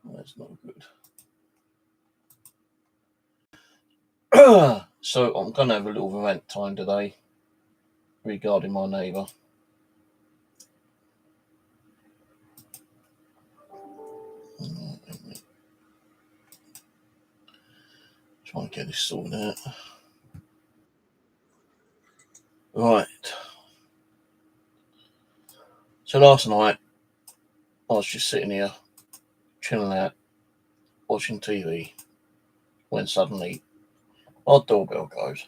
That's not good. So I'm going to have a little rant time today regarding my neighbour. Trying to get this sorted out. Right. So last night I was just sitting here chilling out, watching TV, when suddenly our doorbell goes.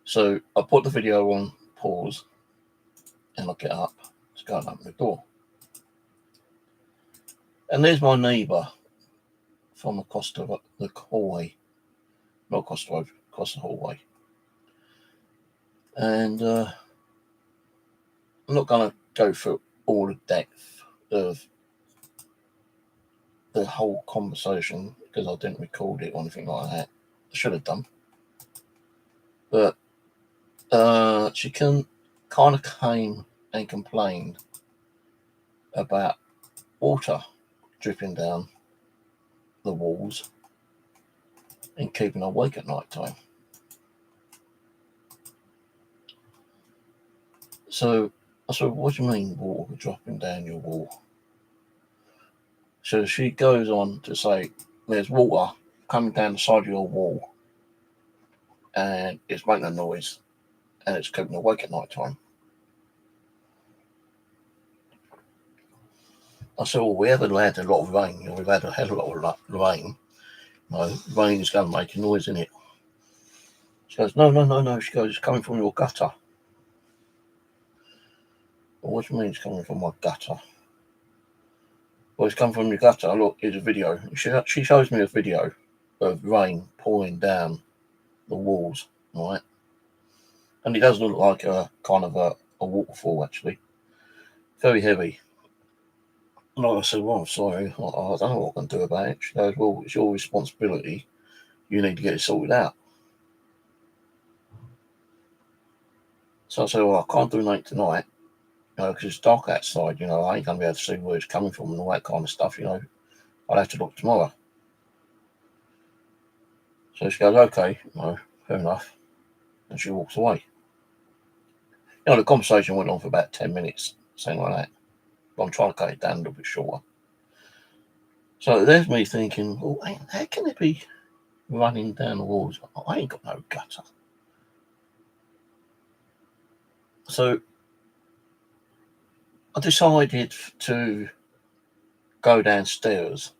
So I put the video on pause and I get up to go and open the door. And there's my neighbour from across the hallway. Not across the road, across the hallway. And I'm not going to go through all the depth of the whole conversation because I didn't record it or anything like that. I should have done. But she kind of came and complained about water dripping down the walls and keeping her awake at night time. So I said, what do you mean water dropping down your wall? So she goes on to say, there's water coming down the side of your wall and it's making a noise and it's keeping her awake at night time. I said, well, we haven't had a lot of rain. We've had a hell of a lot of rain. Rain is going to make a noise, isn't it? She goes, no. She goes, it's coming from your gutter. Well, what do you mean it's coming from my gutter? Well, it's coming from your gutter. Look, here's a video. She shows me a video of rain pouring down the walls, right? And it does look like a kind of a waterfall, actually. Very heavy. And I said, well, I'm sorry. I don't know what I can do about it. She goes, well, it's your responsibility. You need to get it sorted out. So I said, well, I can't do nothing tonight, because it's dark outside, I ain't going to be able to see where it's coming from and all that kind of stuff, I'll have to look tomorrow. So she goes, okay, fair enough. And she walks away. The conversation went on for about 10 minutes, something like that. But I'm trying to cut it down a little bit shorter. So there's me thinking, well, how can it be running down the walls? I ain't got no gutter. So I decided to go downstairs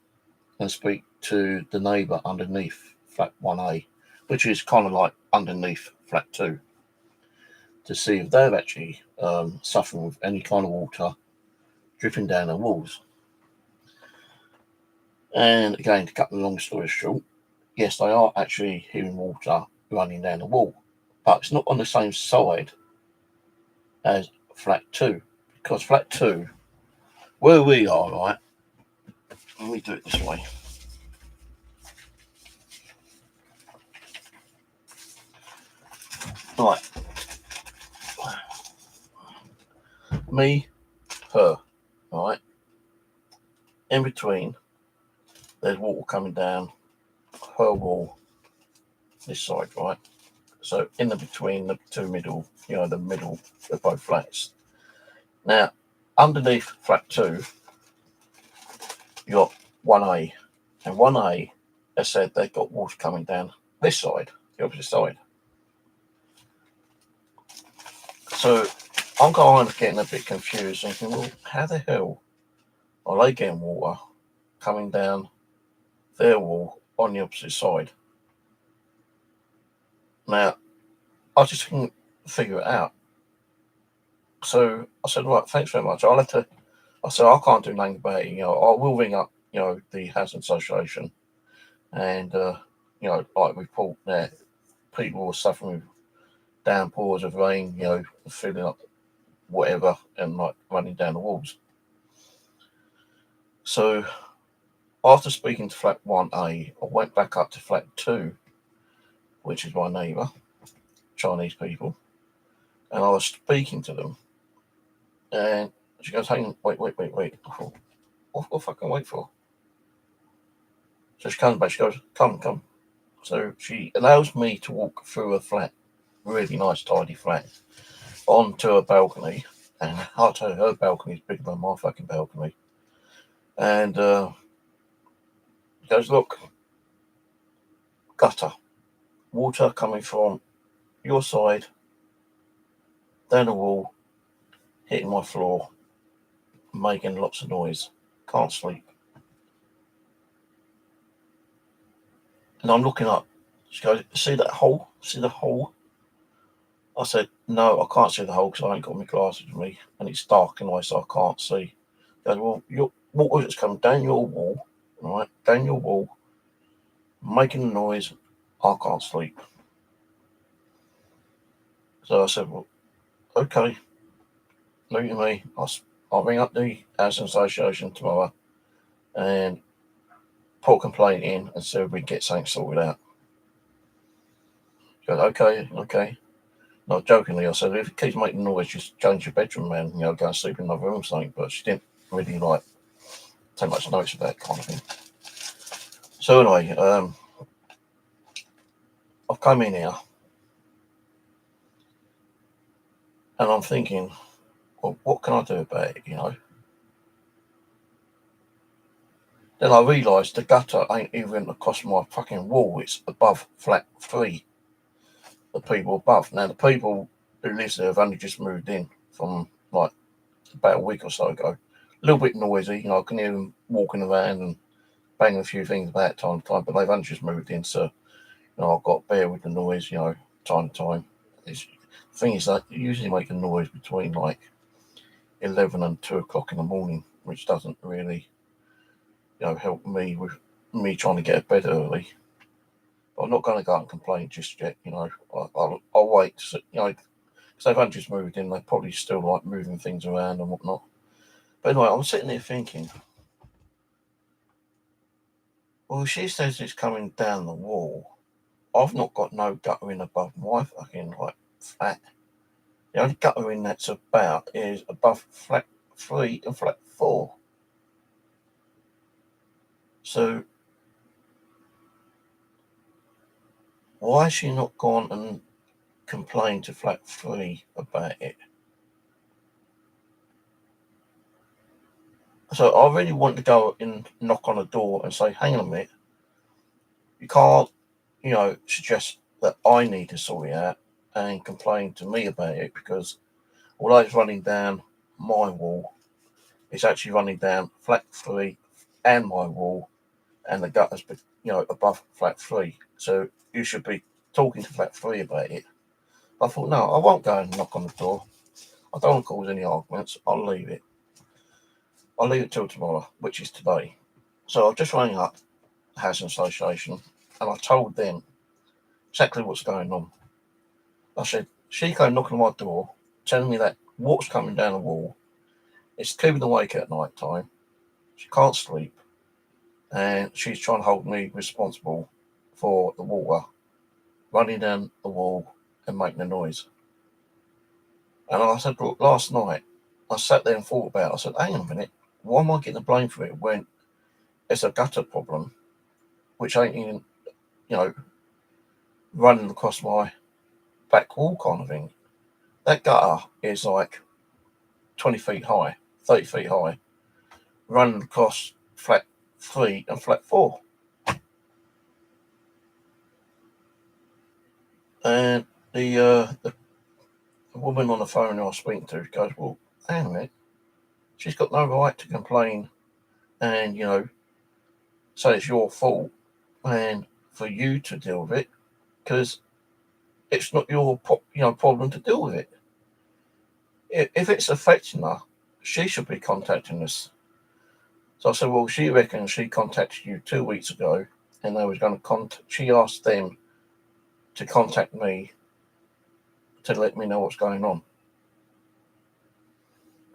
and speak to the neighbour underneath flat 1A, which is kind of like underneath flat 2, to see if they're actually suffering with any kind of water dripping down the walls. And again, to cut the long story short, yes, they are actually hearing water running down the wall, but it's not on the same side as flat 2, because flat 2, where we are, right, let me do it this way. Right. Me, her, right? In between, there's water coming down her wall, this side, right? So in the between the two middle, the middle of both flats. Now, underneath flat 2, you got 1A, and 1A has said they've got water coming down this side, the opposite side. So I'm kind of getting a bit confused, thinking, well, how the hell are they getting water coming down their wall on the opposite side? Now, I just couldn't figure it out. So I said, right, thanks very much. I said, I can't do nothing about it. I will ring up, the housing association and, like report that people are suffering with downpours of rain, filling up whatever and like running down the walls. So after speaking to flat 1A, I went back up to flat 2, which is my neighbour, Chinese people, and I was speaking to them. And she goes, hang on, wait. What fucking wait for? So she comes back, she goes, come. So she allows me to walk through a flat, really nice, tidy flat, onto a balcony. And I'll tell you, her balcony is bigger than my fucking balcony. And she goes, look, gutter, water coming from your side, down the wall, hitting my floor, making lots of noise. Can't sleep. And I'm looking up. She goes, see that hole? See the hole? I said, no, I can't see the hole because I ain't got my glasses with me and it's dark anyway, so I can't see. She goes, well, your water's coming down your wall, right? Down your wall, making a noise. I can't sleep. So I said, well, okay, leave me. I'll ring up the Housing Association tomorrow and put a complaint in and see if we can get something sorted out. She goes, okay. Not jokingly, I said, if it keeps making noise, just change your bedroom, man. Go and sleep in another room or something. But she didn't really take much notice of that kind of thing. So anyway, I've come in here and I'm thinking, well, what can I do about it, Then I realised the gutter ain't even across my fucking wall, it's above flat 3, the people above. Now, the people who live there have only just moved in from, about a week or so ago. A little bit noisy, I can hear them walking around and banging a few things about time to time, but they've only just moved in, so, I've got to bear with the noise, time to time. The thing is that you usually make a noise between, 11 and 2 o'clock in the morning, which doesn't really, help me with me trying to get to bed early. But I'm not going to go out and complain just yet, I'll wait, because they've only just moved in, they're probably still moving things around and whatnot. But anyway, I'm sitting there thinking, well, she says it's coming down the wall. I've not got no guttering above my fucking flat. The only guttering that's about is above flat 3 and flat 4. So why has she not gone and complained to flat 3 about it? So I really want to go and knock on the door and say, hang on a minute, you can't, suggest that I need to sort it out and complain to me about it, because although it's running down my wall, it's actually running down flat 3 and my wall, and the gutter's, above flat 3. So you should be talking to flat 3 about it. I thought, no, I won't go and knock on the door. I don't want to cause any arguments. I'll leave it. I'll leave it till tomorrow, which is today. So I've just rang up the Housing Association and I told them exactly what's going on. I said, she came knocking on my door, telling me that water's coming down the wall. It's keeping her awake at night time. She can't sleep. And she's trying to hold me responsible for the water running down the wall and making a noise. And I said, look, last night, I sat there and thought about it. I said, hang on a minute, why am I getting the blame for it when it's a gutter problem, which ain't even, running across my back wall kind of thing? That gutter is 20 feet high, 30 feet high, running across flat 3 and flat 4. And the woman on the phone who I was speaking to goes, well, hang on a minute, she's got no right to complain and, say it's your fault and for you to deal with it, because it's not your problem to deal with it. If it's affecting her, she should be contacting us. So I said, well, she reckons she contacted you 2 weeks ago and they was going to she asked them to contact me to let me know what's going on.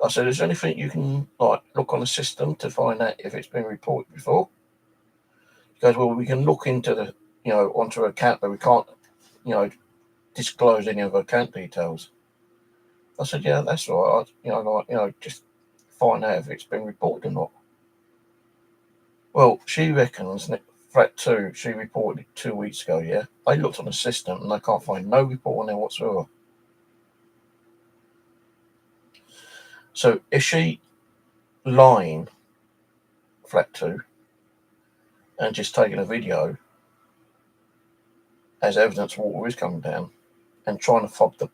I said, is there anything you can look on the system to find out if it's been reported before? He goes, well, we can look into onto her account, but we can't, disclose any of her account details. I said, yeah, that's all right. Just find out if it's been reported or not. Well, she reckons that flat 2, she reported 2 weeks ago, yeah? They looked on the system and they can't find no report on there whatsoever. So is she lying, flat 2, and just taking a video as evidence water is coming down and trying to fob it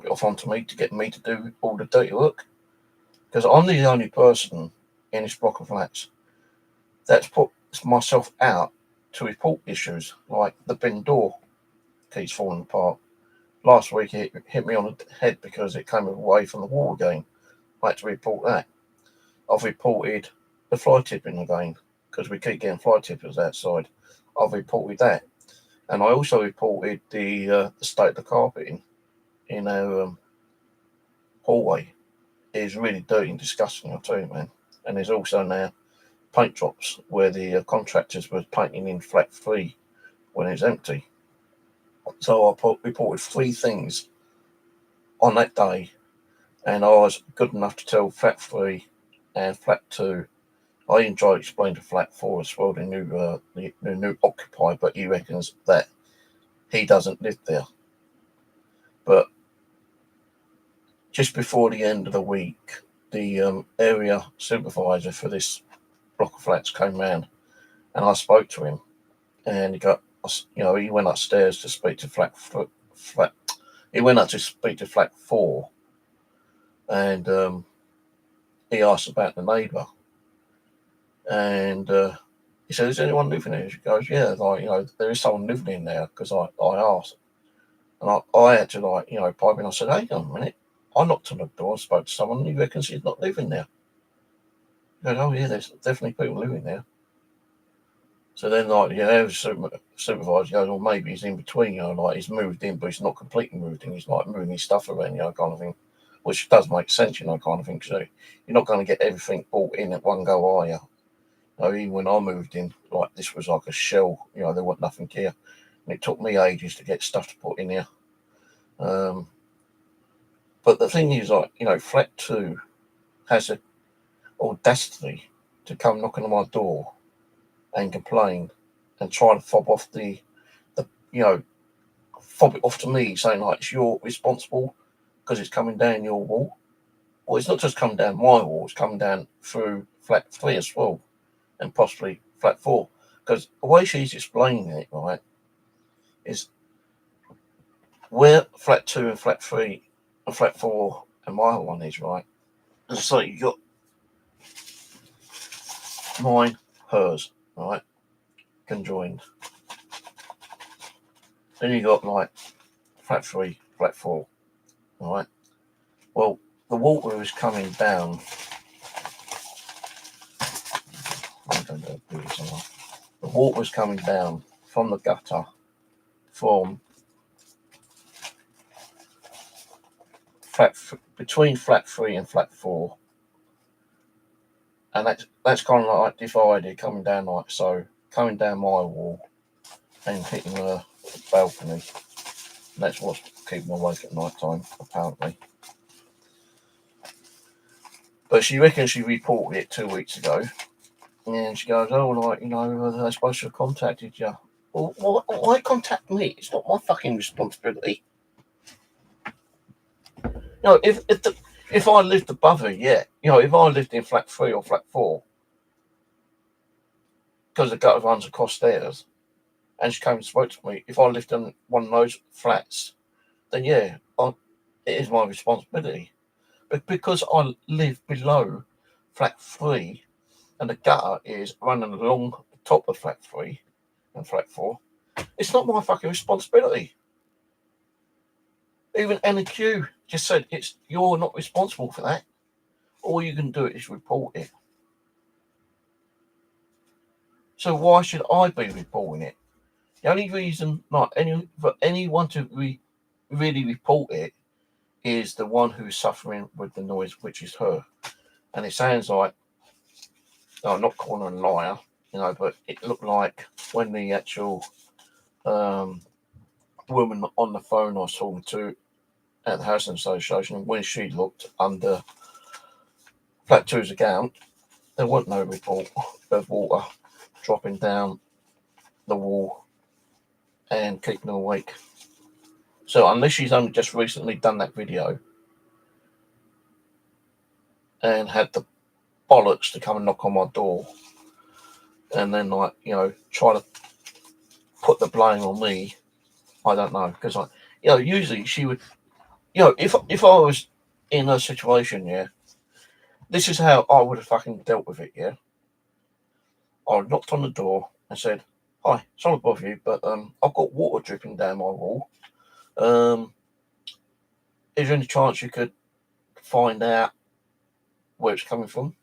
off onto me to get me to do all the dirty work? Because I'm the only person in this block of flats that's put myself out to report issues like the bin door keeps falling apart. Last week it hit me on the head because it came away from the wall again. I had to report that. I've reported the fly tipping again because we keep getting fly tippers outside. I've reported that, and I also reported the state of the carpeting in our hallway. It is really dirty and disgusting, I'll tell you, man. And there's also now paint drops where the contractors were painting in flat 3 when it's empty. So I reported 3 things on that day, and I was good enough to tell flat 3 and flat 2. I even tried to explain to flat 4 as well, the new occupier, but he reckons that he doesn't live there. But just before the end of the week, the area supervisor for this block of flats came round, and I spoke to him, and he went upstairs to speak to flat. He went up to speak to flat 4, and he asked about the neighbour, and he said, "Is anyone living here?" She goes, "Yeah, there is someone living in there," because I asked, and I had to pipe in. I said, "Hang on a minute." I knocked on the door and spoke to someone, and he reckons he's not living there. He goes, "Oh yeah, there's definitely people living there." So then, the supervisor goes, "Well, maybe he's in between, he's moved in, but he's not completely moved in. He's like moving his stuff around, kind of thing," which does make sense, kind of thing. So you're not going to get everything bought in at one go, are you? Even when I moved in, this was like a shell, there wasn't nothing here. And it took me ages to get stuff to put in here. But the thing is, flat 2 has the audacity to come knocking on my door and complain and try to fob it off to me, saying it's you're responsible because it's coming down your wall. Well, it's not just coming down my wall; it's coming down through flat 3 as well, and possibly flat 4. Because the way she's explaining it, right, is where flat 2 and flat 3 and flat 4 and my one is, right. So you got mine, hers, right, conjoined. Then you got flat 3, flat 4, right. Well, the water is coming down. The water was coming down from the gutter from between flat 3 and flat 4, and that's kind of like divided, coming down like so, coming down my wall and hitting the balcony. And that's what's keeping me awake at night time, apparently. But she reckons she reported it 2 weeks ago, and she goes, "Oh, they're supposed to have contacted you." Well, why contact me? It's not my fucking responsibility. If I lived above her, yeah. If I lived in flat 3 or flat 4, because the gutter runs across stairs, and she came and spoke to me, if I lived in one of those flats, then yeah, it is my responsibility. But because I live below flat 3, and the gutter is running along the top of flat 3 and flat 4, it's not my fucking responsibility. Even NQ just said you're not responsible for that. All you can do is report it. So why should I be reporting it? The only reason for anyone to really report it is the one who's suffering with the noise, which is her. And it sounds like, I'm not calling her a liar, but it looked like when the actual woman on the phone I was talking to at the Housing Association, when she looked under flat 2's account, there wasn't no report of water dropping down the wall and keeping them awake. So unless she's only just recently done that video and had the bollocks to come and knock on my door and then, like, you know, try to put the blame on me, I don't know. Because, like, you know, usually she would, you know, if I was in her situation, yeah, this is how I would have fucking dealt with it, yeah. I knocked on the door and said, "Hi, sorry to bother you, but I've got water dripping down my wall. Um, is there any chance you could find out where it's coming from?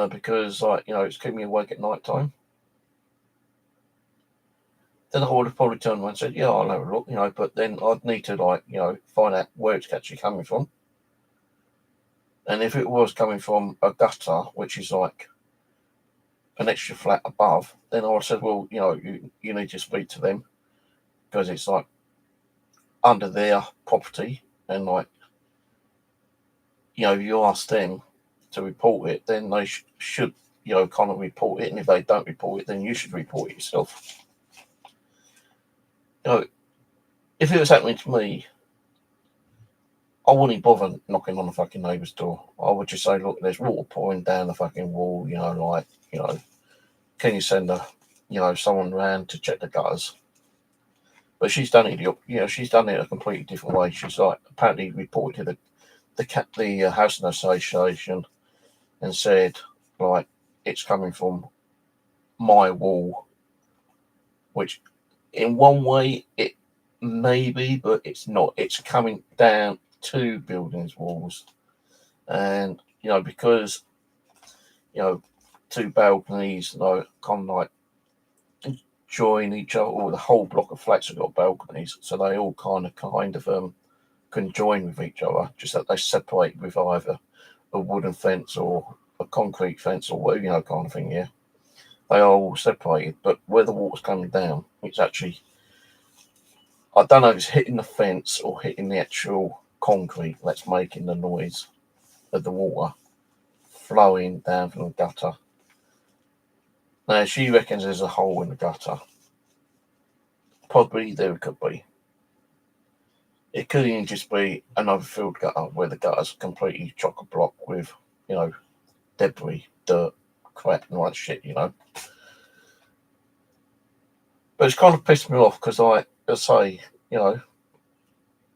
Because, like, you know, it's keeping me awake at night time." Then I would have probably turned around and said, "Yeah, I'll have a look," you know, but then I'd need to, like, you know, find out where it's actually coming from. And if it was coming from a gutter, which is like an extra flat above, then I would have said, "Well, you know, you need to speak to them because it's like under their property, and, like, you know, if you ask them to report it, then they should, you know, kind of report it. And if they don't report it, then you should report it yourself." You know, if it was happening to me, I wouldn't bother knocking on the fucking neighbour's door. I would just say, "Look, there's water pouring down the fucking wall, you know, like, you know, can you send someone around to check the gutters?" But she's done it, you know, she's done it a completely different way. She's, like, apparently reported to the housing association and said, like, it's coming from my wall, which in one way it may be, but it's not. It's coming down two buildings' walls, and, you know, because, you know, two balconies, you know, kind of like join each other, or the whole block of flats have got balconies, so they all kind of can join with each other, just that they separate with either a wooden fence or a concrete fence or whatever, you know, kind of thing. Yeah, they are all separated, but where the water's coming down, it's actually, I don't know if it's hitting the fence or hitting the actual concrete that's making the noise of the water flowing down from the gutter. Now, she reckons there's a hole in the gutter. Probably there could be. It could even just be an overfilled gutter where the gutter's completely chock-a-block with, you know, debris, dirt, crap, and all that shit, you know. But it's kind of pissed me off because I say, you know,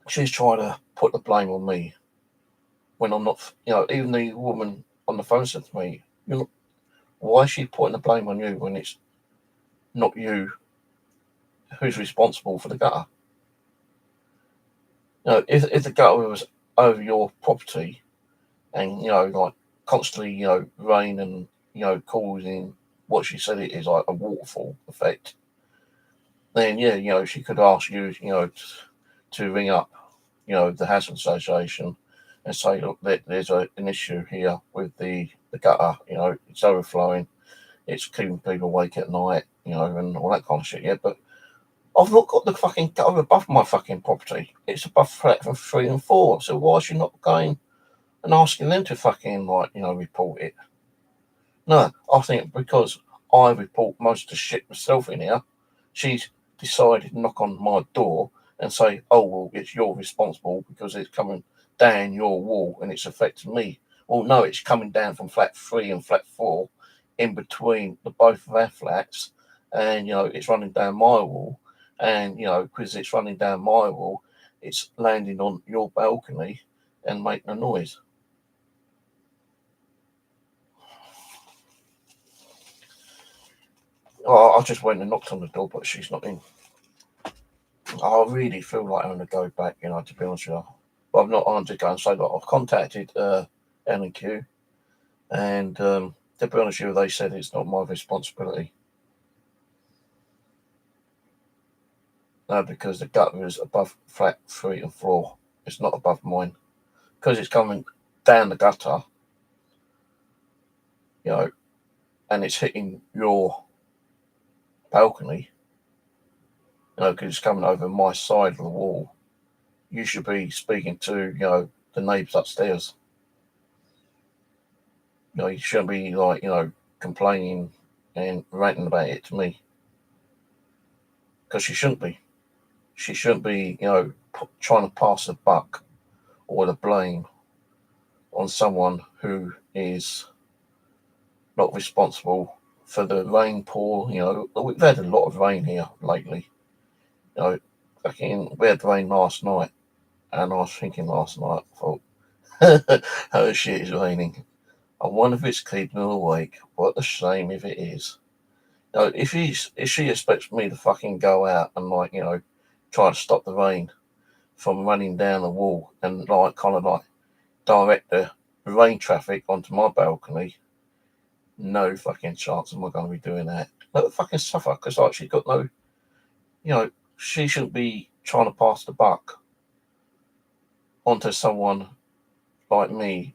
she's trying to put the blame on me when I'm not, you know, even the woman on the phone said to me, "You know, why is she putting the blame on you when it's not you who's responsible for the gutter?" You know, if the gutter was over your property and, you know, like, constantly, you know, rain and, you know, causing what she said it is, like a waterfall effect, then yeah, you know, she could ask you, you know, to ring up, you know, the housing association and say, "Look, there's an issue here with the gutter, you know, it's overflowing, it's keeping people awake at night, you know, and all that kind of shit." Yeah, but I've not got the fucking gutter above my fucking property. It's above flat from 3 and 4. So why is she not going and asking them to fucking, like, you know, report it? No, I think because I report most of the shit myself in here, she's decided to knock on my door and say, "Oh, well, it's you're responsible because it's coming down your wall and it's affecting me." Well, no, it's coming down from flat 3 and flat 4, in between the both of our flats, and, you know, it's running down my wall, and, you know, because it's running down my wall, it's landing on your balcony and making a noise. I just went and knocked on the door, but she's not in. I really feel like I'm going to go back, you know, to be honest with you. But I'm not on to go and say that I've contacted L&Q, and to be honest with you, they said it's not my responsibility. No, because the gutter is above flat 3 and 4. It's not above mine. Because it's coming down the gutter, you know, and it's hitting your balcony, you know, because it's coming over my side of the wall. You should be speaking to, you know, the neighbours upstairs. You shouldn't be like, complaining and ranting about it to me, because she shouldn't be. She shouldn't be, trying to pass the buck or the blame on someone who is not responsible for the rain pour. We've had a lot of rain here lately. We had rain last night, and I was thinking last night, I thought, oh shit, it's raining. I wonder if it's keeping her awake. What a shame if it is. If she expects me to fucking go out and try to stop the rain from running down the wall and kind of direct the rain traffic onto my balcony, no fucking chance am I going to be doing that. Let her fucking suffer, because she's got no, she shouldn't be trying to pass the buck onto someone like me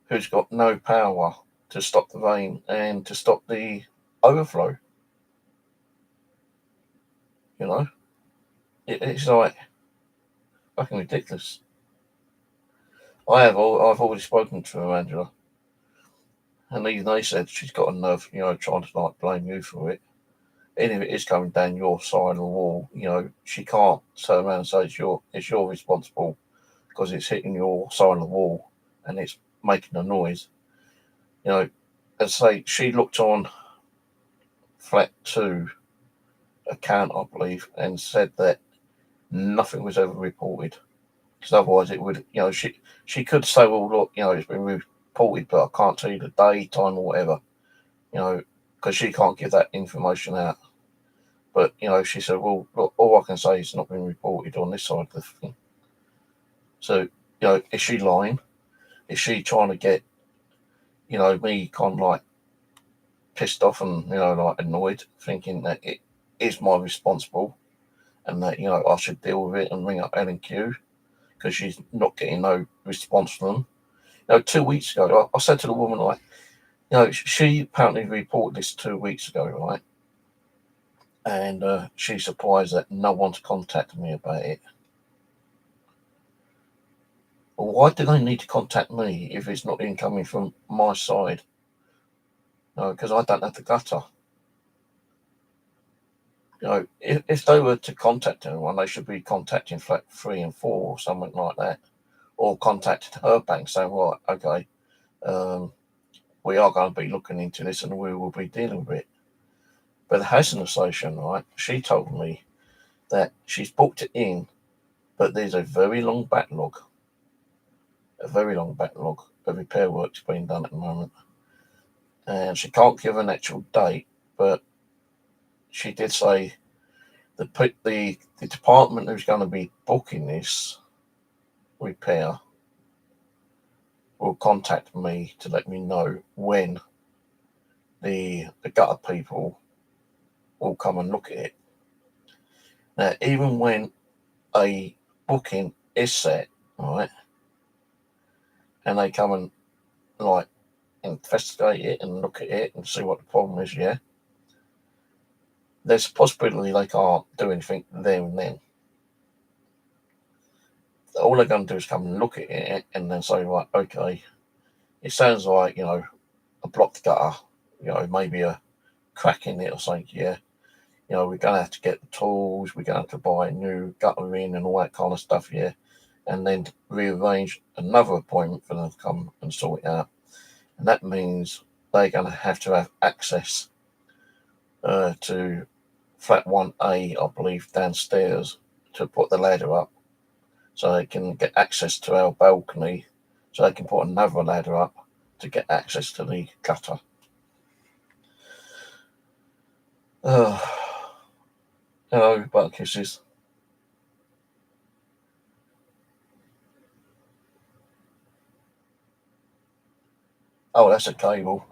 who's got no power to stop the rain and to stop the overflow. It's like fucking ridiculous. I've already spoken to her, Angela, and even they said she's got a nerve, trying to blame you for it. And if it is coming down your side of the wall, she can't turn around and say it's your responsible because it's hitting your side of the wall and it's making a noise. As say, she looked on Flat 2 account, I believe, and said that nothing was ever reported. Because otherwise it would, she could say, well, look, it's been reported, but I can't tell you the day, time, or whatever, because she can't give that information out. But, she said, well, look, all I can say is it's not been reported on this side of the thing. So, is she lying? Is she trying to get, me kind of pissed off and, annoyed, thinking that it is my responsible and that, I should deal with it and ring up L&Q because she's not getting no response from them? 2 weeks ago, I said to the woman, she apparently reported this 2 weeks ago, right? And she's surprised that no one's contacted me about it. Well, why do they need to contact me if it's not incoming from my side? No, because I don't have the gutter. If they were to contact anyone, they should be contacting Flat 3 and 4 or something like that. Or contacted her bank saying, right, okay, we are going to be looking into this and we will be dealing with it. But the housing association, right, she told me that she's booked it in, but there's a very long backlog of repair works being done at the moment. And she can't give an actual date, but she did say the department who's going to be booking this repair will contact me to let me know when the gutter people will come and look at it. Now, even when a booking is set, right, and they come and investigate it and look at it and see what the problem is, yeah, there's a possibility they can't do anything there and then. All they're going to do is come and look at it and then say, right, okay, it sounds like, a blocked gutter, maybe a crack in it or something, yeah. We're going to have to get the tools, we're going to have to buy a new gutter in and all that kind of stuff, yeah. And then rearrange another appointment for them to come and sort it out. And that means they're going to have access to Flat 1A, I believe, downstairs to put the ladder up so they can get access to our balcony, so they can put another ladder up to get access to the gutter. Hello, butt kisses. Oh, that's a cable.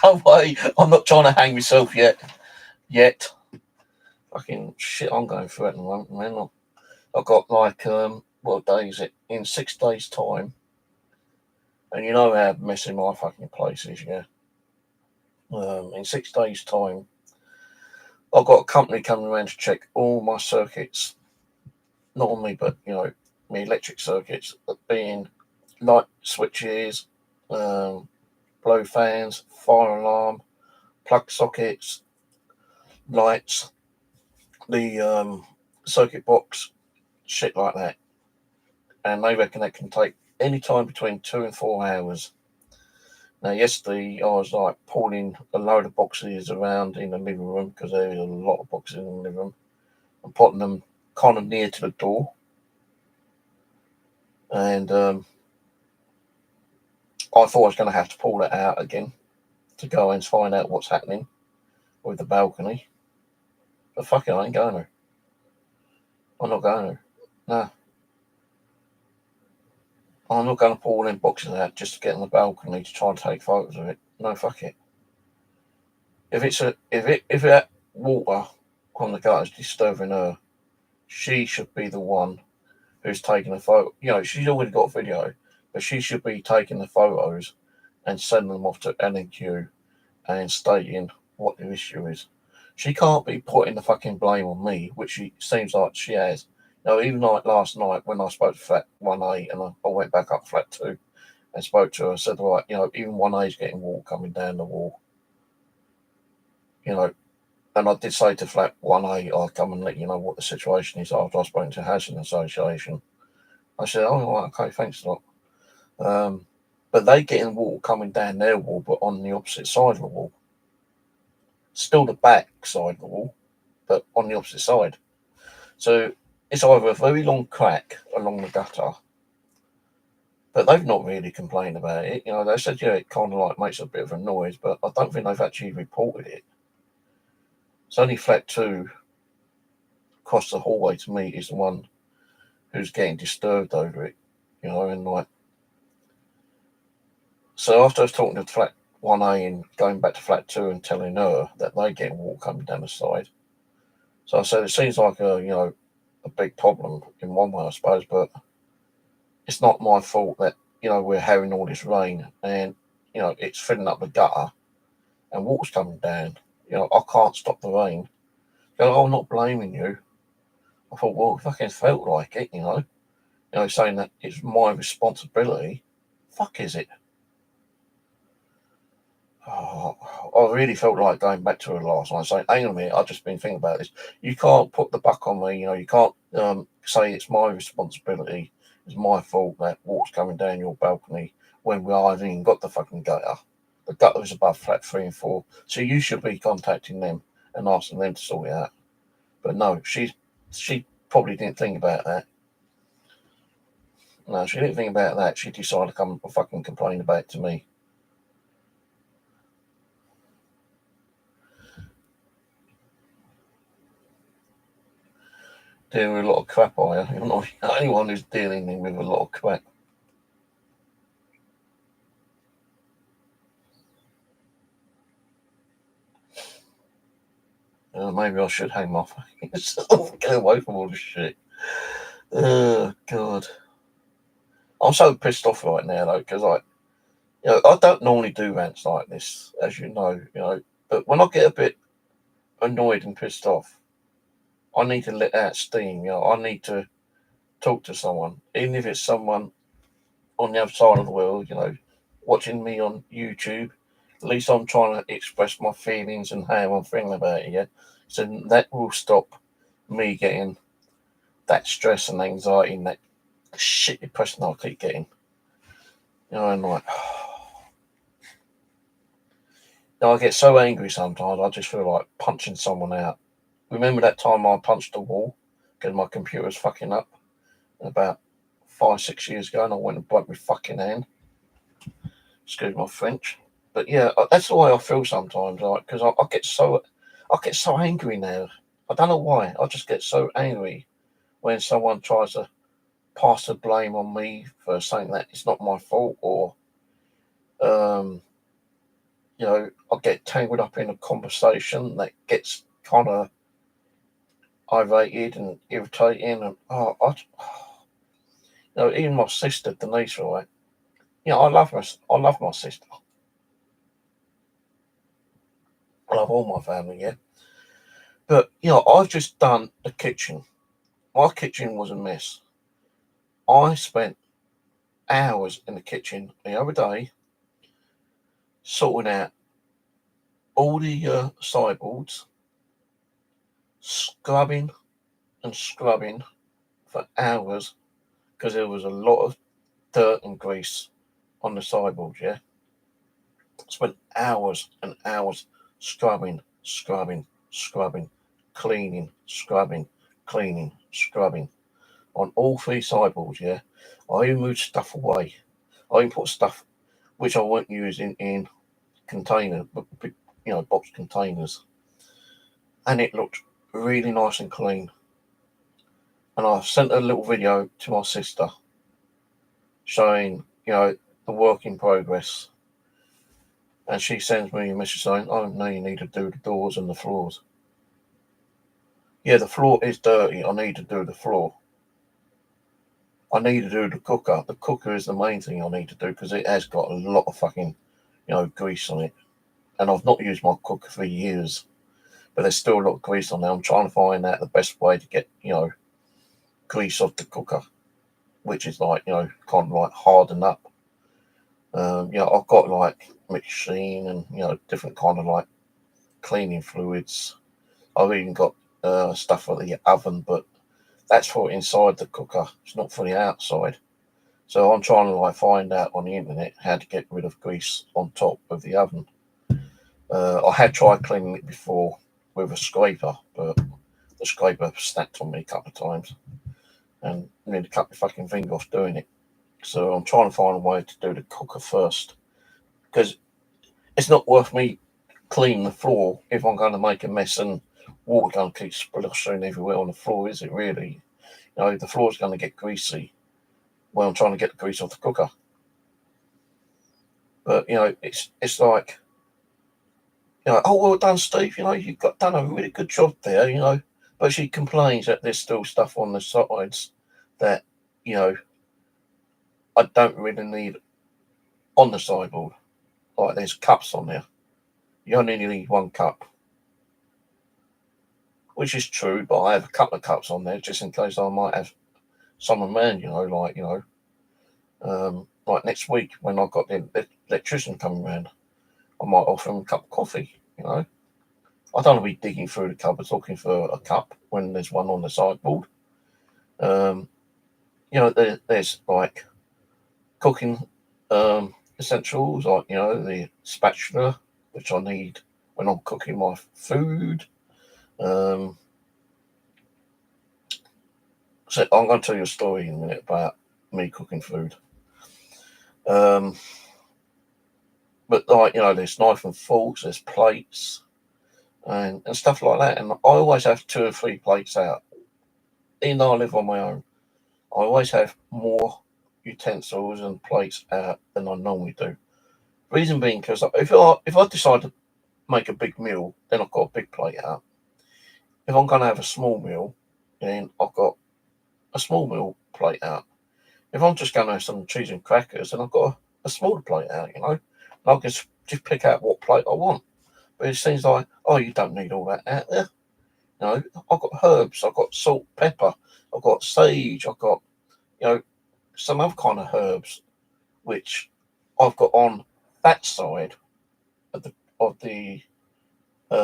Don't worry, I'm not trying to hang myself yet. Fucking shit, I'm going through it at the moment, man. I've got what day is it? In 6 days' time. And you know how messy my fucking place is, yeah? In 6 days' time, I've got a company coming around to check all my circuits. Not on me, but, my electric circuits, being light switches, blow fans, fire alarm, plug sockets, lights, the circuit box, shit like that. And they reckon that can take any time between 2 and 4 hours. Now, yesterday I was like pulling a load of boxes around in the living room because there is a lot of boxes in the living room and putting them kind of near to the door. And I thought I was going to have to pull that out again to go and find out what's happening with the balcony. But fuck it, I ain't going there. I'm not going there. No. I'm not going to pull them boxes out just to get on the balcony to try and take photos of it. No, fuck it. If that water on the gut is disturbing her, she should be the one who's taking the photo. You know, she's already got a video, but she should be taking the photos and sending them off to NEQ and stating what the issue is. She can't be putting the fucking blame on me, which she seems like she has. You know, even like last night when I spoke to flat 1A and I went back up flat 2 and spoke to her, I said, right, you know, even 1A is getting water coming down the wall. You know, and I did say to flat 1A, I'll come and let you know what the situation is after I spoke to Housing Association. I said, oh, right, okay, thanks a lot. But they getting water coming down their wall, but on the opposite side of the wall. Still the back side of the wall, but on the opposite side. So it's either a very long crack along the gutter, but they've not really complained about it. You know, they said, yeah, it kind of like makes a bit of a noise, but I don't think they've actually reported it. It's only flat 2 across the hallway to me is the one who's getting disturbed over it, you know, and like. So after I was talking to flat 1A and going back to flat 2 and telling her that they get water coming down the side. So I said, it seems like a big problem in one way, I suppose, but it's not my fault that, you know, we're having all this rain and, you know, it's filling up the gutter and water's coming down. You know, I can't stop the rain. Go, I'm not blaming you. I thought, well, it fucking felt like it, you know. You know, saying that it's my responsibility. Fuck is it? Oh, I really felt like going back to her last night saying, hang on a minute, I've just been thinking about this. You can't put the buck on me, you know, you can't say it's my responsibility, it's my fault that water's coming down your balcony when we haven't even got the fucking gutter. The gutter is above flat 3 and 4, so you should be contacting them and asking them to sort it out. But no, she probably didn't think about that. No, she didn't think about that. She decided to come and fucking complain about it to me. Dealing with a lot of crap, are you? You're not the only one who's dealing with a lot of crap. Maybe I should hang my fucking self, get away from all this shit. Oh, God. I'm so pissed off right now, though, because I don't normally do rants like this, as you know, but when I get a bit annoyed and pissed off, I need to let out steam, I need to talk to someone, even if it's someone on the other side of the world, watching me on YouTube. At least I'm trying to express my feelings and how I'm feeling about it, yeah? So that will stop me getting that stress and anxiety and that shit depression I keep getting. And like, I get so angry sometimes, I just feel like punching someone out. Remember that time I punched a wall because my computer was fucking up about 5-6 years ago and I went and broke my fucking hand? Excuse my French. But yeah, that's the way I feel sometimes, like, because I get so angry now. I don't know why. I just get so angry when someone tries to pass the blame on me for something that it's not my fault, or I get tangled up in a conversation that gets kind of irritated and irritating, and even my sister Denise, right? I love her. I love my sister. I love all my family, yeah. But I've just done the kitchen. My kitchen was a mess. I spent hours in the kitchen the other day sorting out all the sideboards, scrubbing and scrubbing for hours because there was a lot of dirt and grease on the sideboards, yeah. Spent hours and hours scrubbing, cleaning, scrubbing on all three sideboards, yeah. I even moved stuff away. I even put stuff which I won't use in container, box containers. And it looked really nice and clean. And I sent a little video to my sister showing, the work in progress. And she sends me a message saying, oh, no, you need to do the doors and the floors. Yeah, the floor is dirty. I need to do the floor. I need to do the cooker. The cooker is the main thing I need to do because it has got a lot of fucking, grease on it. And I've not used my cooker for years. But there's still a lot of grease on there. I'm trying to find out the best way to get, grease off the cooker, which is like, kind of like harden up. I've got like machine and, different kind of like cleaning fluids. I've even got stuff for the oven, but that's for inside the cooker. It's not for the outside. So I'm trying to like find out on the internet how to get rid of grease on top of the oven. I had tried cleaning it before with a scraper, but the scraper snapped on me a couple of times and nearly cut my fucking finger off doing it. So I'm trying to find a way to do the cooker first because it's not worth me cleaning the floor if I'm going to make a mess and water going to keep splashing everywhere on the floor, is it really? The floor's going to get greasy when I'm trying to get the grease off the cooker. But, it's like, oh, well done, Steve, you've done a really good job there, But she complains that there's still stuff on the sides that, I don't really need on the sideboard. Like there's cups on there. You only need one cup. Which is true, but I have a couple of cups on there just in case I might have someone man, like next week when I've got the electrician coming around, I might offer him a cup of coffee, I don't want to be digging through the cupboards looking for a cup when there's one on the sideboard. There's like cooking essentials, like, the spatula, which I need when I'm cooking my food. So I'm going to tell you a story in a minute about me cooking food. But like, there's knife and forks, there's plates and stuff like that. And I always have 2 or 3 plates out. Even though I live on my own, I always have more utensils and plates out than I normally do. Reason being, because if I decide to make a big meal, then I've got a big plate out. If I'm going to have a small meal, then I've got a small meal plate out. If I'm just going to have some cheese and crackers, then I've got a smaller plate out, And I can just pick out what plate I want. But it seems like, oh, you don't need all that out there. I've got herbs, I've got salt, pepper, I've got sage, I've got, some other kind of herbs, which I've got on that side of the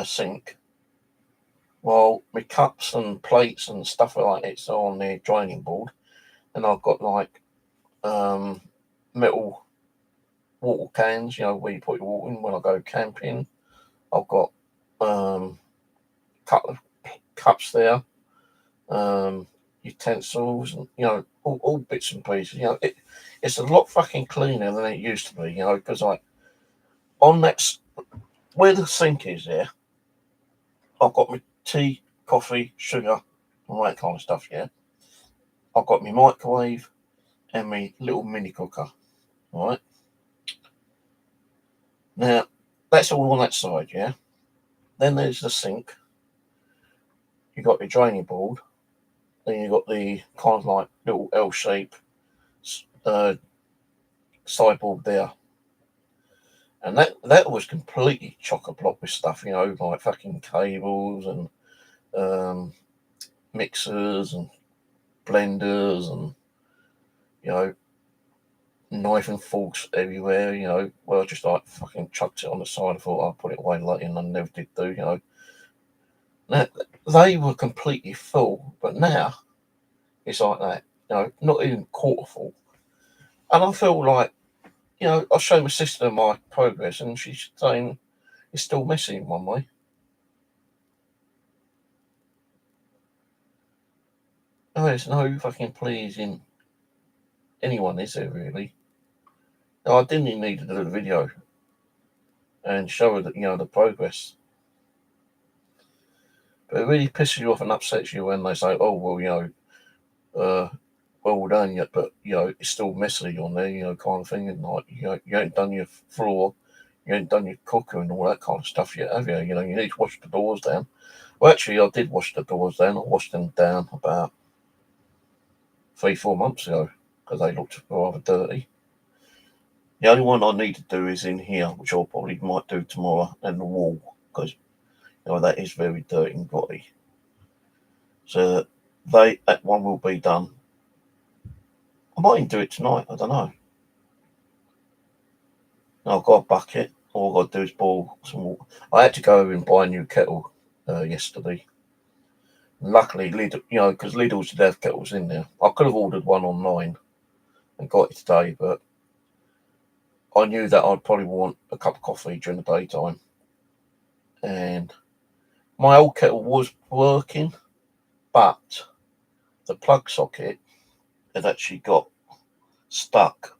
sink, while my cups and plates and stuff like it's on the draining board, and I've got like metal water cans, where you put your water in when I go camping. I've got a couple of cups there, utensils, and all bits and pieces. It's a lot fucking cleaner than it used to be. Because like on that where the sink is there, I've got my tea, coffee, sugar, all that kind of stuff. Yeah, I've got my microwave and my little mini cooker. All right. Now that's all on that side. Yeah. Then there's the sink. You got your draining board. Then you got the kind of like little L-shape sideboard there, and that was completely chock-a-block with stuff, like fucking cables and mixers and blenders and knife and forks everywhere, you know. Well, I just like fucking chucked it on the side. I thought I'd put it away later, and I never did do, you know. Now, they were completely full, but now it's like that, you know, not even quarter full. And I feel like, you know, I show my sister my progress, and she's saying it's still messy in one way. Oh, there's no fucking pleasing anyone, is there really? No, I didn't even need to do the video and show her that, you know, the progress. But it really pisses you off and upsets you when they say, oh, well, you know, well done yet, but, you know, it's still messy on there, you know, kind of thing. And like, you know, you ain't done your floor, you ain't done your cooker and all that kind of stuff yet, have you? You know, you need to wash the doors down. Well, actually, I did wash the doors down. I washed them down about 3-4 months ago because they looked rather dirty. The only one I need to do is in here, which I'll probably might do tomorrow, and the wall, because, you know, that is very dirty and grotty. So that one will be done. I might even do it tonight, I don't know. Now, I've got a bucket. All I've got to do is boil some water. I had to go and buy a new kettle yesterday. Luckily, Lidl, you know, because Lidl's did have kettles in there. I could have ordered one online and got it today, but I knew that I'd probably want a cup of coffee during the daytime. And my old kettle was working, but the plug socket had actually got stuck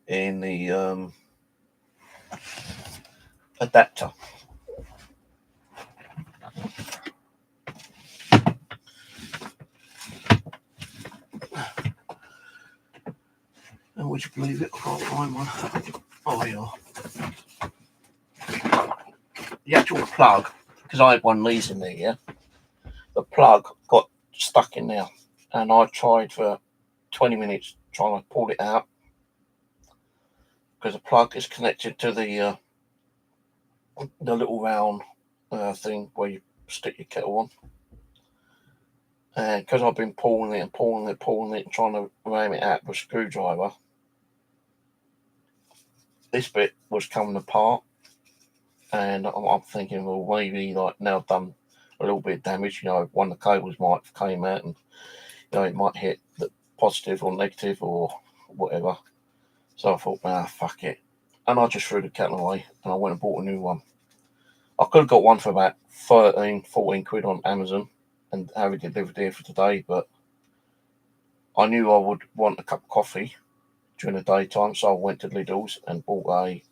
in the adapter. And would you believe it? I can't find one. Oh, yeah. The actual plug, because I had one of these in there, yeah, the plug got stuck in there. And I tried for 20 minutes trying to pull it out because the plug is connected to the little round thing where you stick your kettle on. And because I've been pulling it and trying to ram it out with a screwdriver, this bit was coming apart. And I'm thinking, well, maybe like now I've done a little bit of damage, you know, one of the cables might have came out and, you know, it might hit the positive or negative or whatever. So I thought, fuck it. And I just threw the kettle away and I went and bought a new one. I could have got one for about 13-14 quid on Amazon and have it delivered here for today, but I knew I would want a cup of coffee during the daytime, so I went to Lidl's and bought a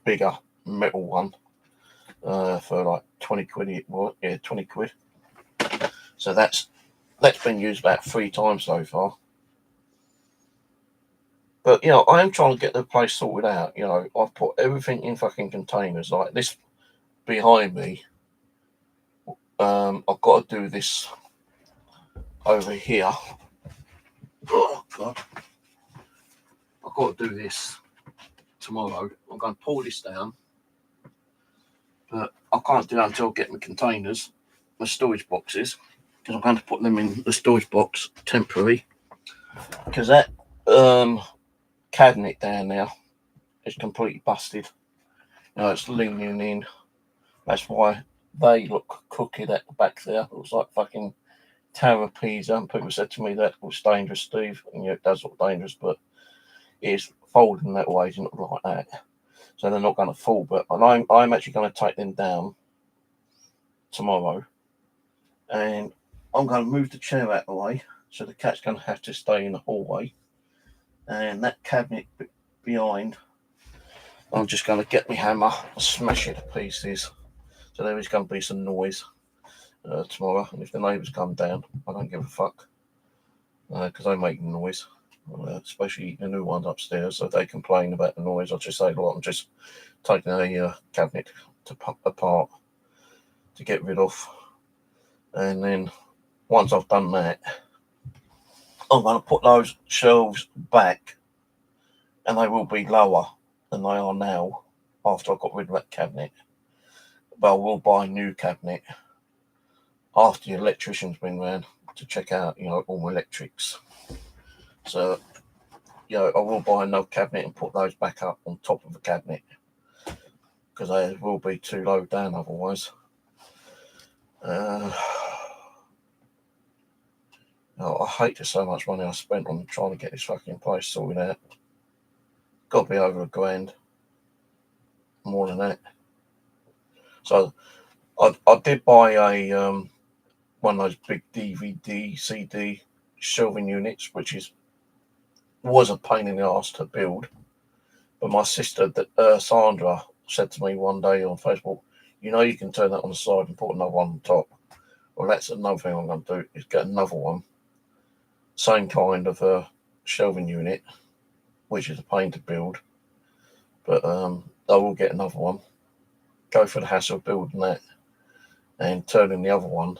bigger metal one for like 20 quid. Well, yeah, 20 quid. So that's been used about 3 times so far. But, you know, I am trying to get the place sorted out. You know, I've put everything in fucking containers. Like this behind me, I've got to do this over here. Oh, God. I've got to do this tomorrow. I'm going to pull this down. But I can't do that until I get my containers, my storage boxes, because I'm going to put them in the storage box temporary. Because that cabinet down there is completely busted. You know, it's leaning in. That's why they look crooked at the back there. It looks like fucking Tower of Pisa. And people said to me that looks dangerous, Steve. And yeah, it does look dangerous, but it's folding that way, it's not like that. So they're not going to fall. But I'm actually going to take them down tomorrow. And I'm going to move the chair out of the way. So the cat's going to have to stay in the hallway. And that cabinet behind, I'm just going to get my hammer and smash it to pieces. So there is going to be some noise tomorrow. And if the neighbours come down, I don't give a fuck. Because they make noise. Especially the new ones upstairs. So if they complain about the noise, I'll just say, look, I'm just taking a cabinet to pop apart to get rid of. And then once I've done that, I'm going to put those shelves back, and they will be lower than they are now after I got rid of that cabinet. But I will buy a new cabinet after the electrician's been round to check out, you know, all my electrics. So, you know, I will buy another cabinet and put those back up on top of the cabinet, because they will be too low down otherwise. I hate it so much money I spent on trying to get this fucking place sorted out. Got to be over £1,000, more than that. So I did buy a one of those big DVD CD shelving units, which was a pain in the arse to build. But my sister, Sandra, said to me one day on Facebook, you know, you can turn that on the side and put another one on top. Well, that's another thing I'm going to do, is get another one. Same kind of a shelving unit, which is a pain to build. But I will get another one. Go for the hassle of building that and turning the other one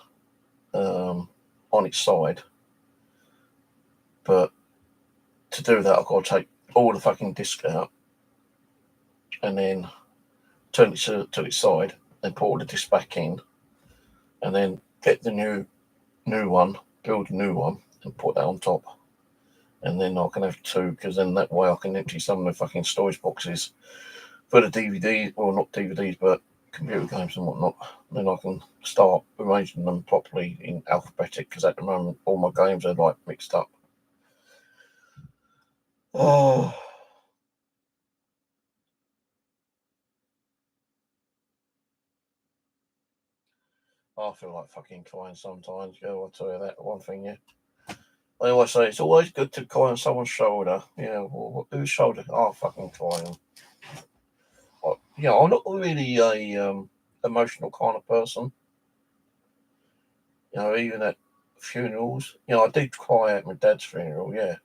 on its side. But to do that, I've got to take all the fucking disc out and then turn it to its side and put all the discs back in, and then get the new one, build a new one and put that on top. And then I can have two, because then that way I can empty some of the fucking storage boxes for the DVDs, well, not DVDs, but computer games and whatnot. Then I can start arranging them properly in alphabetic, because at the moment all my games are like mixed up. Oh, I feel like fucking crying sometimes. Yeah, I'll tell you that one thing. Yeah, I always say it's always good to cry on someone's shoulder. Yeah, well, whose shoulder? Oh, fucking crying. Yeah, I'm not really a emotional kind of person. You know, even at funerals. You know, I did cry at my dad's funeral. Yeah,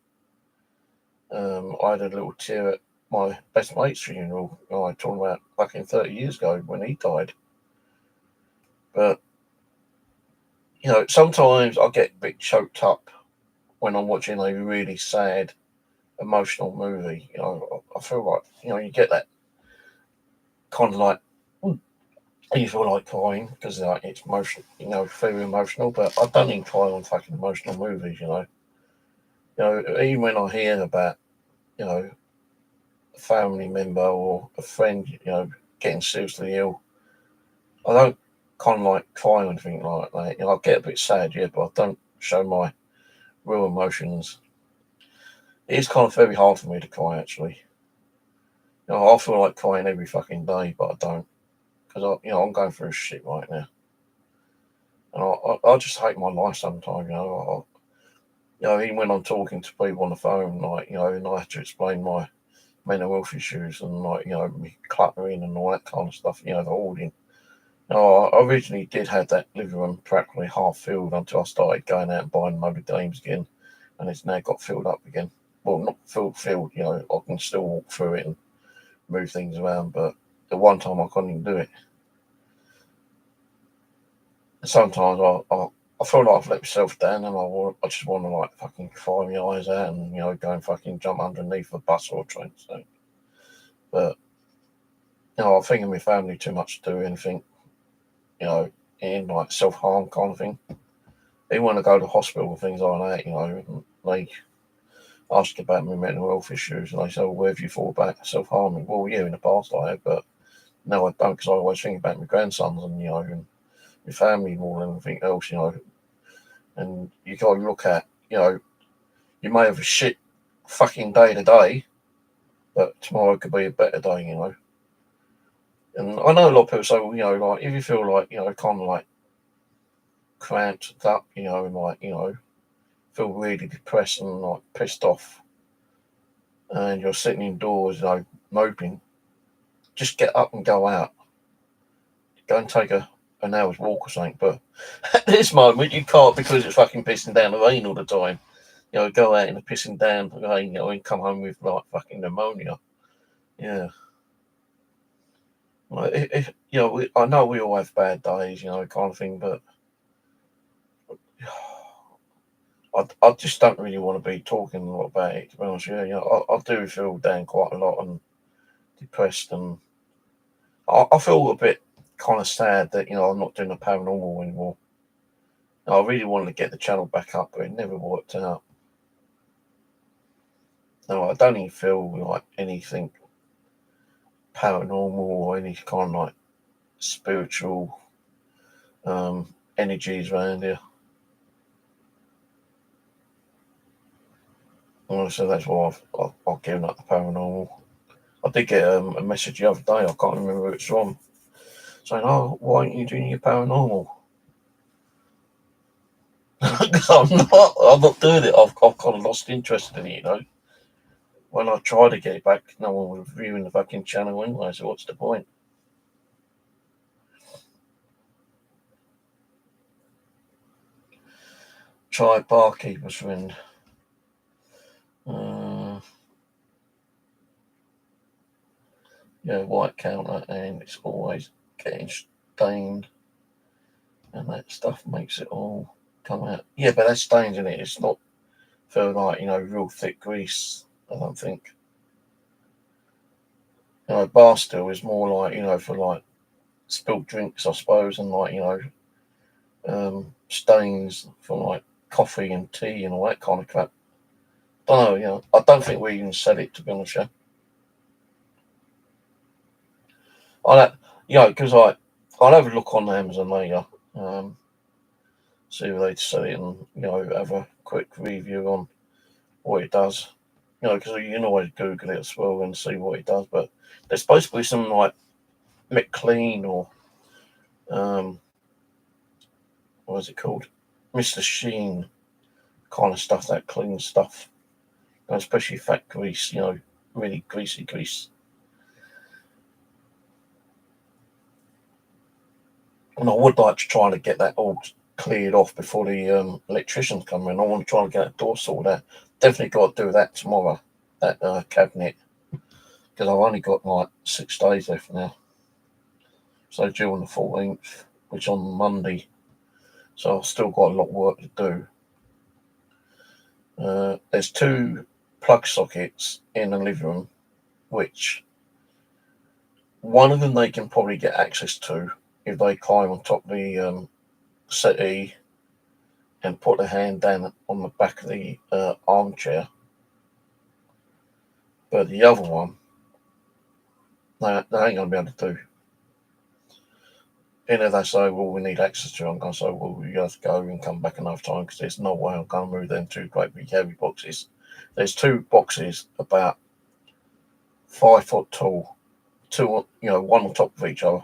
I had a little tear at my best mate's funeral. You know, I talking about fucking 30 years ago when he died. But you know, sometimes I get a bit choked up when I'm watching a really sad, emotional movie. You know, I feel like, you know, you get that kind of like, you feel like crying because like it's emotional, you know, very emotional. But I don't even cry on fucking emotional movies. You know, even when I hear about, you know, a family member or a friend, you know, getting seriously ill, I don't kind of like cry or anything like that. You know, I get a bit sad, yeah, but I don't show my real emotions. It is kind of very hard for me to cry, actually. You know, I feel like crying every fucking day, but I don't, because you know, I'm going through shit right now, and I just hate my life sometimes. You know, even when I'm talking to people on the phone, like, you know, and I have to explain my mental health issues and, like, you know, me cluttering and all that kind of stuff. You know, the hoarding. You know, I originally did have that living room practically half filled until I started going out and buying a load of games again, and it's now got filled up again. Well, not filled. You know, I can still walk through it and move things around, but the one time I couldn't even do it. Sometimes I feel like I've let myself down, and I just want to like fucking cry my eyes out and, you know, go and fucking jump underneath a bus or a train. So, but you know, I think of my family too much to do anything, you know, in like self harm kind of thing. They want to go to hospital and things like that, you know, and they ask about my mental health issues, and they say, well, where have you thought about self harming? Well, yeah, in the past I have, but no, I don't, because I always think about my grandsons and, you know, and my family more than anything else, you know. And you got to look at, you know, you may have a shit fucking day today, but tomorrow could be a better day, you know. And I know a lot of people say, well, you know, like, if you feel like, you know, kind of like cramped up, you know, and like, you know, feel really depressed and like pissed off, and you're sitting indoors, you know, moping, just get up and go out. Go and take an hour's walk or something. But at this moment, you can't, because it's fucking pissing down the rain all the time. You know, go out in the pissing down rain, you know, and come home with like fucking pneumonia. Yeah. Like, you know, I know we all have bad days, you know, kind of thing, but I just don't really want to be talking a lot about it, to be honest with you. You know, I do feel down quite a lot and depressed, and I feel a bit kind of sad that, you know, I'm not doing the paranormal anymore. I really wanted to get the channel back up, but it never worked out. No, I don't even feel like anything paranormal or any kind of like spiritual energies around here. So that's why I've given up the paranormal. I did get a message the other day, I can't remember who it's from, saying, "Oh, why aren't you doing your paranormal?" I'm not doing it. I've kind of lost interest in it, When I try to get it back, no one was viewing the fucking channel anyway, so what's the point? Try Barkeeper's Friend. White counter, and it's always getting stained, and that stuff makes it all come out. Yeah, but that's stains in it. It's not for like, real thick grease, I don't think. Bar steel is more like, for like spilled drinks, I suppose, and like, stains for like coffee and tea and all that kind of crap. Don't know, I don't think we even sell it, to be honest. Because I'll have a look on Amazon later, see where they sell it, and have a quick review on what it does. Because you can always Google it as well and see what it does. But there's supposed to be some like McLean or what is it called, Mr. Sheen kind of stuff that cleans stuff, especially fat grease. Really greasy grease. And I would like to try to get that all cleared off before the electricians come in. I want to try and get that door sorted out. Definitely got to do that tomorrow, that cabinet, because I've only got like 6 days left now. So due on the 14th, which is on Monday. So I've still got a lot of work to do. There's 2 plug sockets in the living room, which one of them they can probably get access to if they climb on top of the settee and put their hand down on the back of the armchair. But the other one, they ain't going to be able to do. And if they say, well, we need access to it, I'm going to say, well, you have to go and come back another time, because there's no way I'm going to move them 2 great big heavy boxes. There's 2 boxes about 5 foot tall, 2, one on top of each other,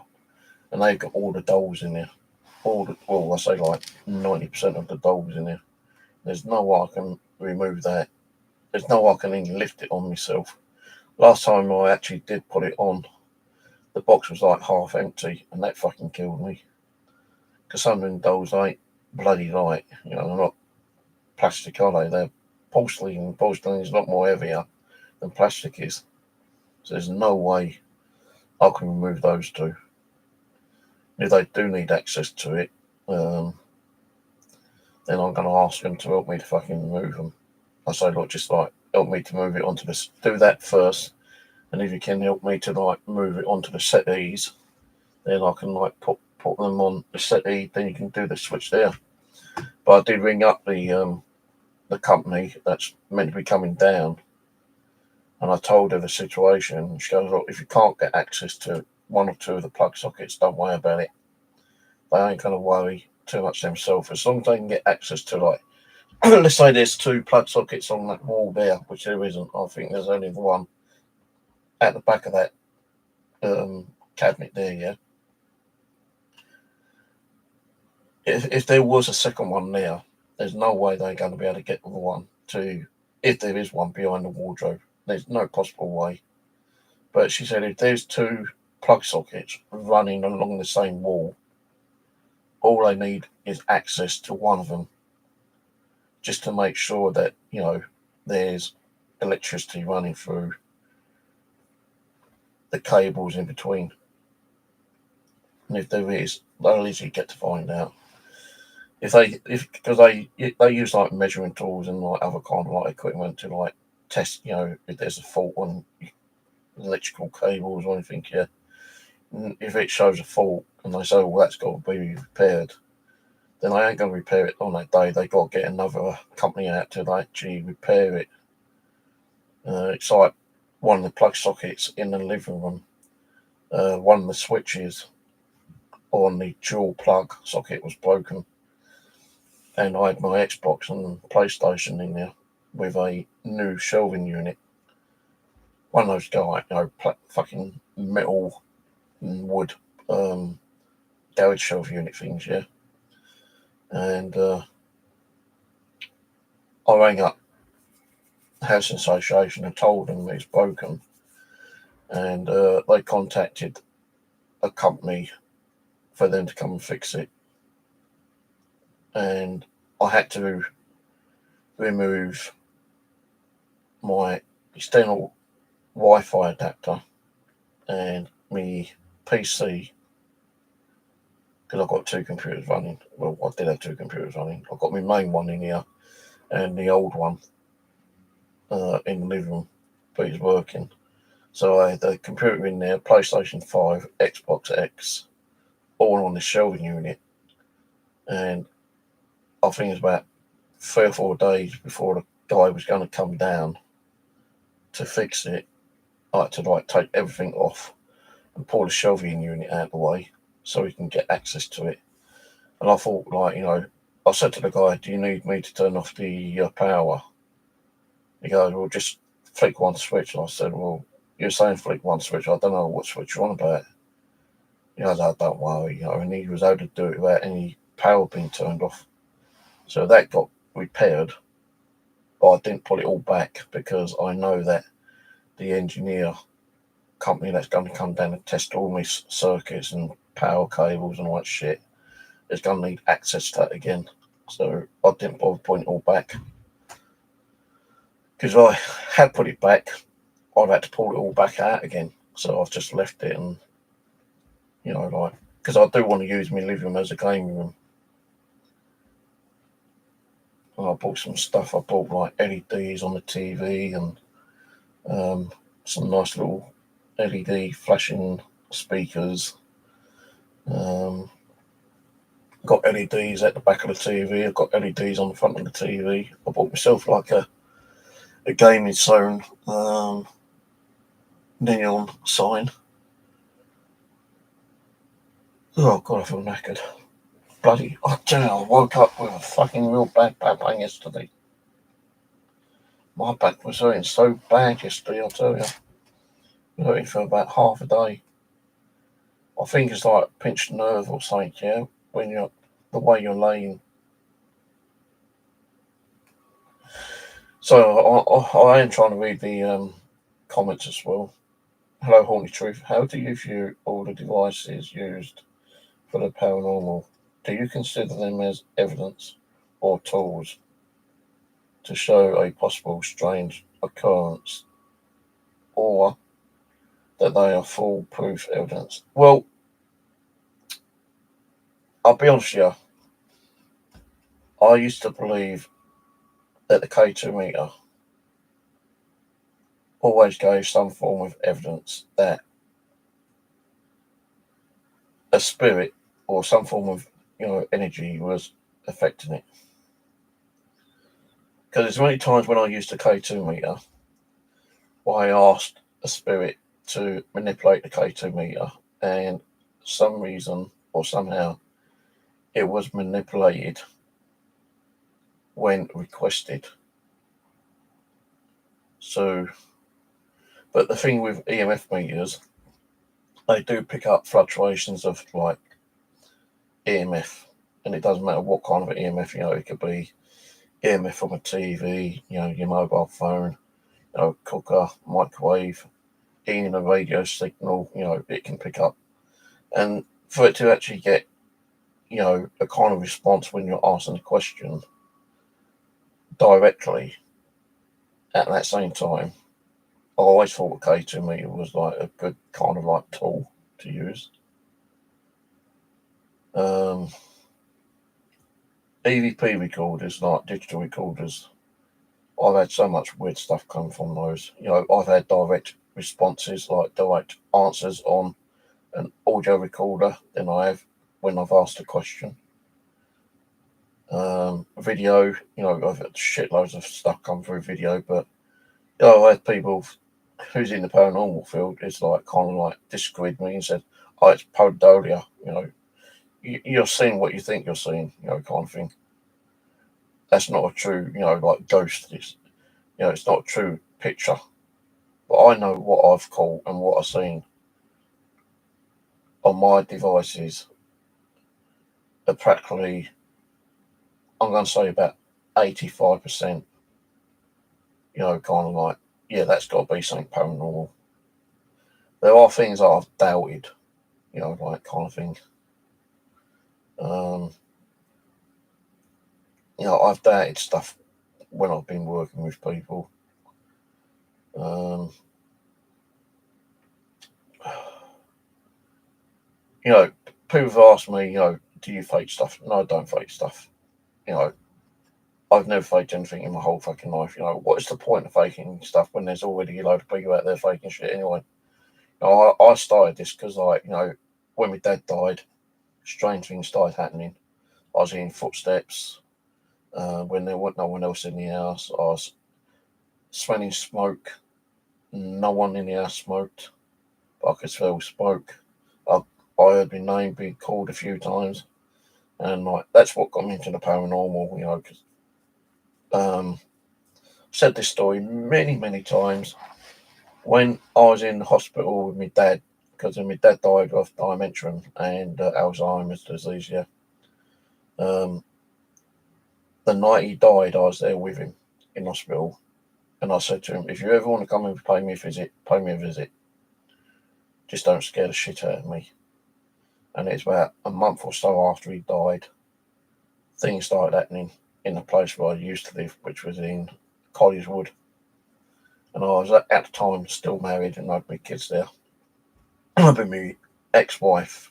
and they've got all the dolls in there. I say like 90% of the dolls in there. There's no way I can remove that. There's no way I can even lift it on myself. Last time I actually did put it on, the box was like half empty, and that fucking killed me. Because some of them dolls ain't bloody light. They're not plastic, are they? They're porcelain, and porcelain is a lot more heavier than plastic is. So there's no way I can remove those 2. If they do need access to it, then I'm going to ask them to help me to fucking remove them. I say, look, just like help me to move it onto this. Do that first, and if you can help me to like move it onto the settees, then I can like put them on the settee. Then you can do the switch there. But I did ring up the company that's meant to be coming down, and I told her the situation. She goes, look, if you can't get access to 1 or 2 of the plug sockets, don't worry about it. They ain't going to worry too much themselves. As long as they can get access to, like, let's say there's 2 plug sockets on that wall there, which there isn't. I think there's only the one at the back of that cabinet there, yeah. If there was a second one there, there's no way they're going to be able to get the one to, if there is one behind the wardrobe. There's no possible way. But she said if there's 2 plug sockets running along the same wall, all they need is access to one of them, just to make sure that, there's electricity running through the cables in between. And if there is, they'll easily get to find out. Because they use like measuring tools and like other kind of like equipment to like test, if there's a fault on electrical cables or anything, yeah. And if it shows a fault and they say, well, that's got to be repaired, then they ain't going to repair it on that day. They got to get another company out to actually repair it. It's like one of the plug sockets in the living room. One of the switches on the dual plug socket was broken, and I had my Xbox and PlayStation in there with a new shelving unit. One of those fucking metal and wood garage shelf unit things, yeah. And I rang up the housing association and told them it's broken, and they contacted a company for them to come and fix it. And I had to remove my external Wi-Fi adapter and my PC, because I've got two computers running. Well, I did have two computers running. I've got my main one in here and the old one in the living room, but it's working. So I had the computer in there, PlayStation 5, Xbox X, all on the shelving unit. And I think it was about 3 or 4 days before the guy was going to come down to fix it. I had to take everything off and pull the shelving unit out of the way so we can get access to it. And I thought, I said to the guy, "Do you need me to turn off the power?" He goes, "Well, just flick one switch." And I said, "Well, you're saying flick one switch. I don't know what switch you're on about." He goes, "Oh, don't worry." And he was able to do it without any power being turned off. So that got repaired, but I didn't put it all back because I know that the engineer company that's going to come down and test all my circuits and power cables and all that shit is going to need access to that again. So I didn't bother putting it all back. Because I had put it back, I'd had to pull it all back out again. So I've just left it, and because I do want to use my living room as a gaming room. And I bought some stuff. I bought LEDs on the TV and some nice little LED flashing speakers. Got LEDs at the back of the TV. I've got LEDs on the front of the TV. I bought myself a gaming zone neon sign. Oh God, I feel knackered. Bloody, I woke up with a fucking real bad back pain yesterday. My back was hurting so bad yesterday, I'll tell you. It hurting for about half a day. I think it's like a pinched nerve or something, yeah, when the way you're laying. So I am trying to read the comments as well. Hello, Haunted Truth. How do you view all the devices used for the paranormal? Do you consider them as evidence or tools to show a possible strange occurrence, or that they are foolproof evidence? Well, I'll be honest with you. I used to believe that the K2 meter always gave some form of evidence that a spirit or some form of energy was affecting it. Because there's many times when I used the K2 meter, I asked a spirit to manipulate the K2 meter, and for some reason or somehow it was manipulated when requested. So, but the thing with EMF meters, they do pick up fluctuations of EMF, and it doesn't matter what kind of EMF. It could be EMF from a TV, your mobile phone, cooker, microwave, even a radio signal. It can pick up, and for it to actually get a kind of response when you're asking a question directly at that same time, I always thought a K2 meter was a good kind of tool to use. EVP recorders, digital recorders, I've had so much weird stuff come from those. I've had direct responses, direct answers on an audio recorder than I have when I've asked a question. Video, I've had shitloads of stuff come through video, but I had people who's in the paranormal field is like kind of like disagreed with me and said, "Oh, it's pareidolia." You're seeing what you think you're seeing. Kind of thing. That's not a true, like ghost. It's not a true picture. But I know what I've caught and what I've seen on my devices are practically, I'm going to say about 85%, kind of like, yeah, that's got to be something paranormal. There are things I've doubted, like kind of thing. Um, I've doubted stuff when I've been working with people. Um, you know, People have asked me, do you fake stuff? No, I don't fake stuff. You know, I've never faked anything in my whole fucking life. What is the point of faking stuff when there's already a load of people out there faking shit anyway? I started this because, like, when my dad died, strange things started happening. I was hearing footsteps when there wasn't no one else in the house. I was smelling smoke. No one in the house smoked, but I could smell smoke. I, I heard my name being called a few times, and like that's what got me into the paranormal. Because I've said this story many, many times. When I was in the hospital with my dad, because my dad died of dementia and Alzheimer's disease, yeah. Um, the night he died, I was there with him in hospital, and I said to him, "If you ever want to come and pay me a visit, pay me a visit. Just don't scare the shit out of me." And it's about a month or so after he died, things started happening in the place where I used to live, which was in Collieswood. And I was at the time still married and I'd my kids there. I'd been my ex-wife,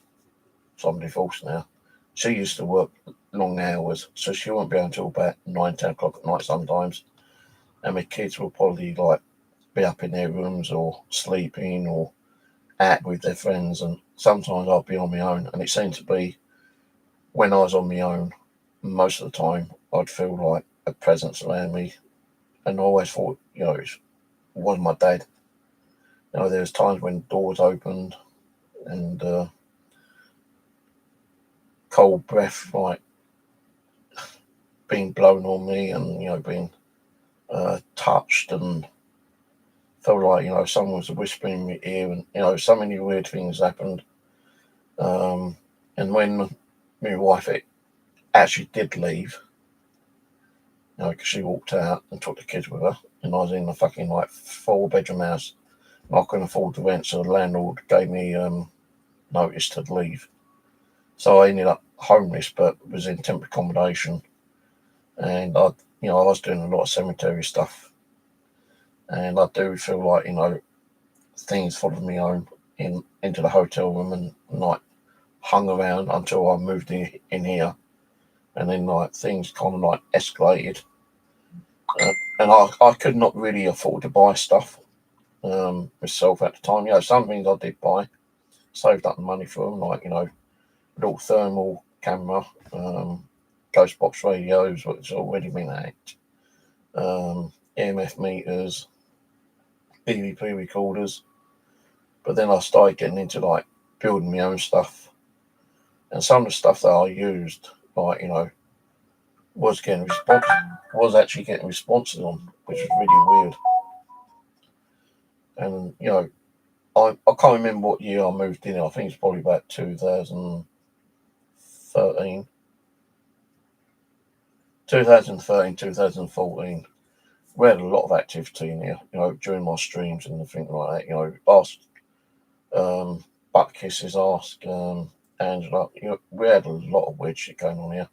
so I'm divorced now. She used to work long hours, so she wouldn't be until about 9, 10 o'clock at night sometimes. And my kids will probably like be up in their rooms or sleeping or out with their friends. And sometimes I'd be on my own. And it seemed to be when I was on my own, most of the time I'd feel like a presence around me. And I always thought, it was my dad. There was times when doors opened and cold breath like being blown on me and being touched and felt like someone was whispering in my ear and so many weird things happened. Um, and when my wife actually did leave, because she walked out and took the kids with her, and I was in a fucking like 4 bedroom house. And I couldn't afford the rent, so the landlord gave me notice to leave. So I ended up homeless, but was in temporary accommodation, and I was doing a lot of cemetery stuff, and I do feel like things followed me home into the hotel room and like hung around until I moved in here, and then like things kind of like escalated, and I could not really afford to buy stuff myself at the time. Some things I did buy, saved up the money for them, like little thermal camera, ghost box radios, which already been hacked, EMF meters, EVP recorders. But then I started getting into like building my own stuff, and some of the stuff that I used, like was getting was actually getting responses on, which was really weird. And I can't remember what year I moved in. I think it's probably about 2013, 2014. We had a lot of activity in here, during my streams and things like that. Ask Butt Kisses, ask Angela. We had a lot of weird shit going on here.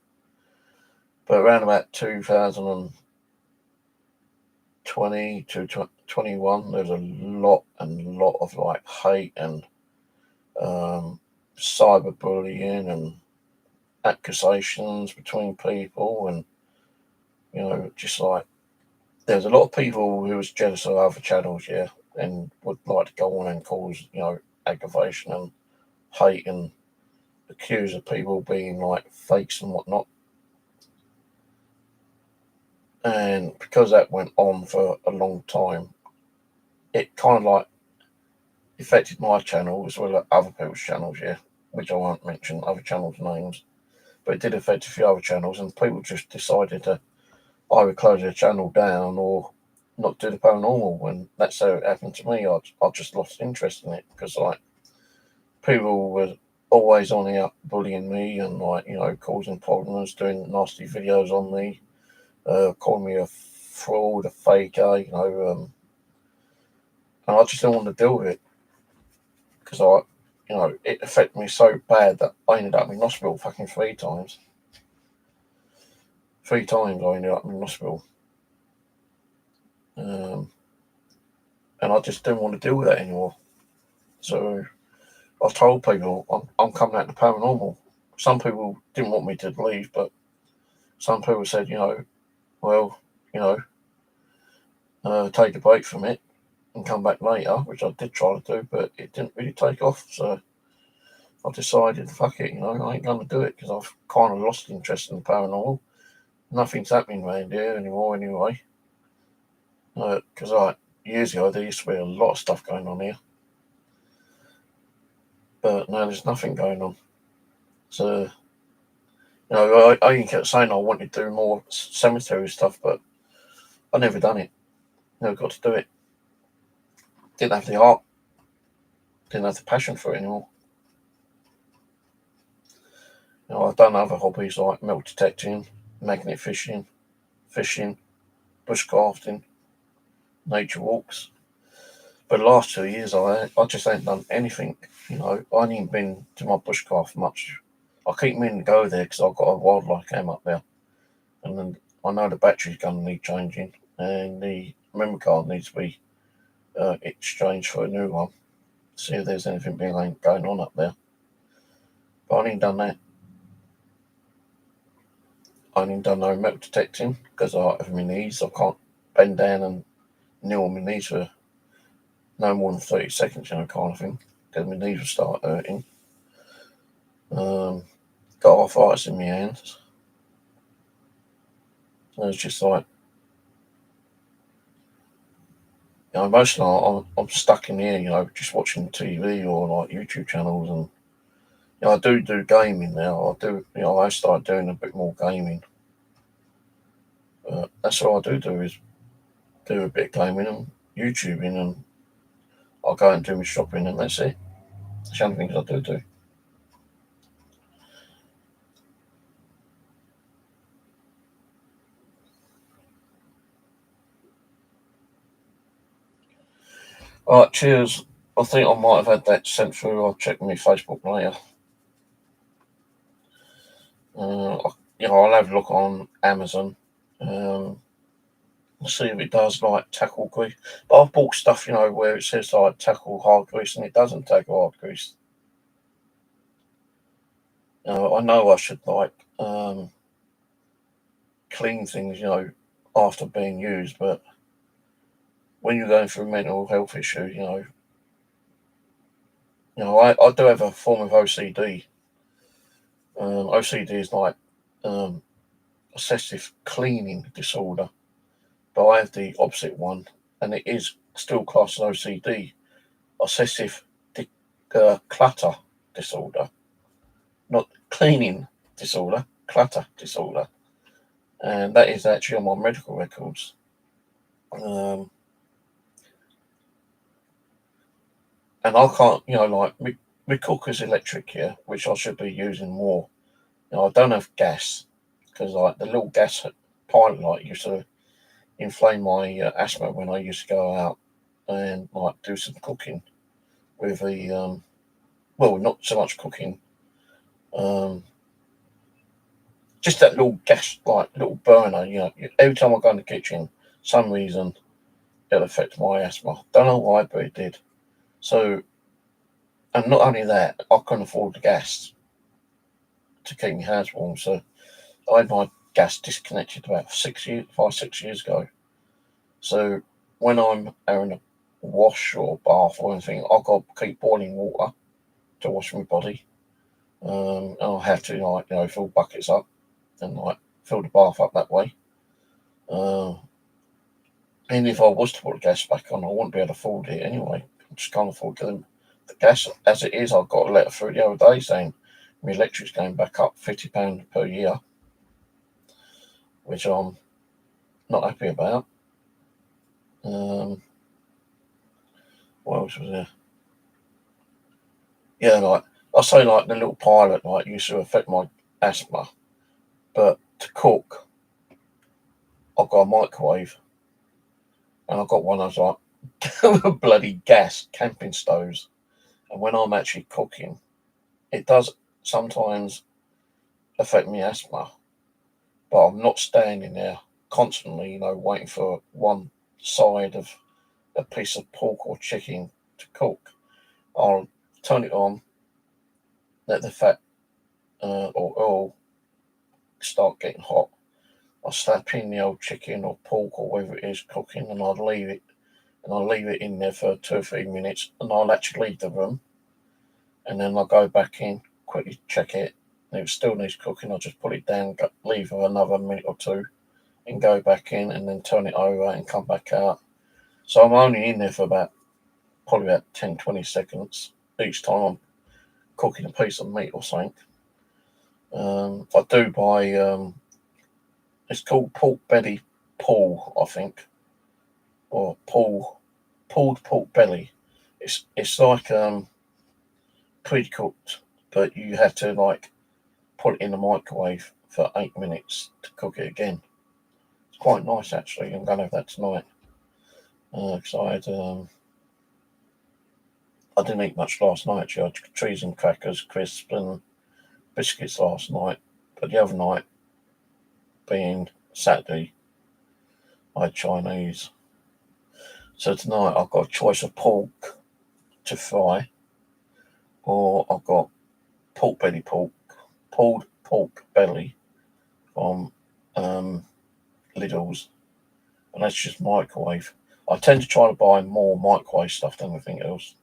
But around about 2020 to 21, there's a lot of like hate and cyberbullying and accusations between people, and just like there's a lot of people who was jealous of other channels, yeah, and would like to go on and cause aggravation and hate and accuse of people being like fakes and whatnot. And because that went on for a long time, it kind of like affected my channel as well as other people's channels, yeah, which I won't mention other channels' names, but it did affect a few other channels, and people just decided to either close their channel down or not do the paranormal. And that's how it happened to me. I just lost interest in it because like people were always on here bullying me and like causing problems, doing nasty videos on me, calling me a fraud, a faker, and I just didn't want to deal with it because it affected me so bad that I ended up in hospital fucking 3 times. 3 times I ended up in hospital. And I just didn't want to deal with that anymore. So I told people I'm coming out to paranormal. Some people didn't want me to leave, but some people said, well, you take a break from it and come back later, which I did try to do, but it didn't really take off. So I decided, fuck it, I ain't going to do it because I've kind of lost interest in the paranormal. Nothing's happening around here anymore anyway. Because years ago, there used to be a lot of stuff going on here. But now there's nothing going on. So, I kept saying I wanted to do more cemetery stuff, but I never done it. Never got to do it. Didn't have the art. Didn't have the passion for it anymore. I've done other hobbies like metal detecting, magnet fishing, bushcrafting, nature walks. But the last 2 years, I just ain't done anything. I ain't even been to my bushcraft much. I keep meaning to go there because I've got a wildlife cam up there. And then I know the battery's going to need changing. And the memory card needs to be exchanged for a new one. See if there's anything going on up there. But I ain't done that. I ain't done no metal detecting because I have my knees. I can't bend down and kneel on my knees for no more than 30 seconds, kind of thing. Because my knees will start hurting. Got arthritis in my hands. And it's just like, most of the time I'm stuck in here, just watching TV or like YouTube channels, and I do gaming now. I start doing a bit more gaming. That's what I do is do a bit of gaming and YouTubing, and I'll go and do my shopping, and that's it. That's the only things I do. Alright, cheers. I think I might have had that sent through. I'll check my Facebook later. I'll have a look on Amazon. See if it does like tackle grease. But I've bought stuff, where it says like tackle hard grease, and it doesn't tackle hard grease. I know I should like clean things, after being used, but when you're going through mental health issues, I do have a form of OCD. OCD is like obsessive cleaning disorder, but I have the opposite one, and it is still classed as OCD, obsessive clutter disorder, not cleaning disorder, clutter disorder, and that is actually on my medical records. And I can't, like my cooker's electric here, which I should be using more. I don't have gas because like the little gas pilot light used to inflame my asthma when I used to go out and like do some cooking with the well, not so much cooking, um, just that little gas like little burner. Every time I go in the kitchen, some reason it affects my asthma. Don't know why, but it did. So, and not only that, I couldn't afford the gas to keep my house warm. So I had my gas disconnected about 5, 6 years ago. So when I'm having a wash or bath or anything, I've got to keep boiling water to wash my body. And I'll have to fill buckets up and like fill the bath up that way. And if I was to put the gas back on, I wouldn't be able to afford it anyway. I just can't afford the gas as it is. I got a letter through the other day saying my electric's going back up £50 per year, which I'm not happy about. What else was there? Yeah, like I say, like the little pilot, like used to affect my asthma, but to cook, I've got a microwave, and I've got one of those like bloody gas camping stoves, and when I'm actually cooking, it does sometimes affect me asthma, but I'm not standing there constantly, waiting for one side of a piece of pork or chicken to cook. I'll turn it on, let the fat or oil start getting hot. I'll slap in the old chicken or pork or whatever it is cooking, and I'll leave it. And I'll leave it in there for 2 or 3 minutes, and I'll actually leave the room, and then I'll go back in, quickly check it. And if it still needs cooking, I'll just put it down, leave for another minute or two, and go back in, and then turn it over and come back out. So I'm only in there for probably about 10-20 seconds each time I'm cooking a piece of meat or something. I do buy, it's called pork belly pull, I think, or pulled pork belly. It's like pre-cooked, but you have to like put it in the microwave for 8 minutes to cook it again. It's quite nice actually. I'm going to have that tonight because I didn't eat much last night. Actually, I had cheese and crackers, crisps, and biscuits last night. But the other night, being Saturday, I had Chinese. So tonight I've got a choice of pork to fry, or I've got pulled pork belly from Lidl's, and that's just microwave. I tend to try to buy more microwave stuff than anything else,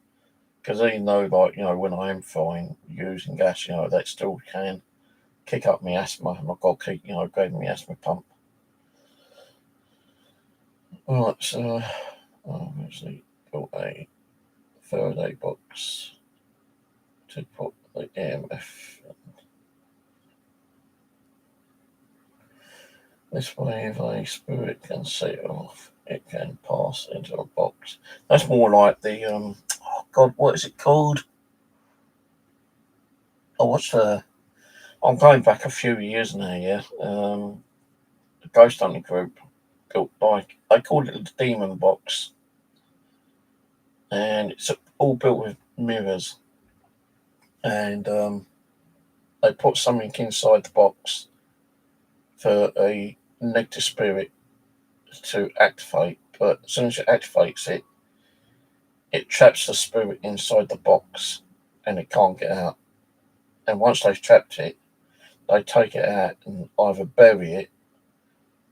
because even though, like, when I am frying using gas, that still can kick up my asthma, and I've got to keep, grabbing my asthma pump. Right, so I obviously built a Faraday box to put the EMF. This way, if a spirit can set it off, it can pass into a box. That's more like the oh God, what is it called? Oh, I'm going back a few years now. Yeah, the ghost hunting group built I called it the demon box, and it's all built with mirrors, and they put something inside the box for a negative spirit to activate. But as soon as it activates it, it traps the spirit inside the box, and it can't get out. And once they've trapped it, they take it out and either bury it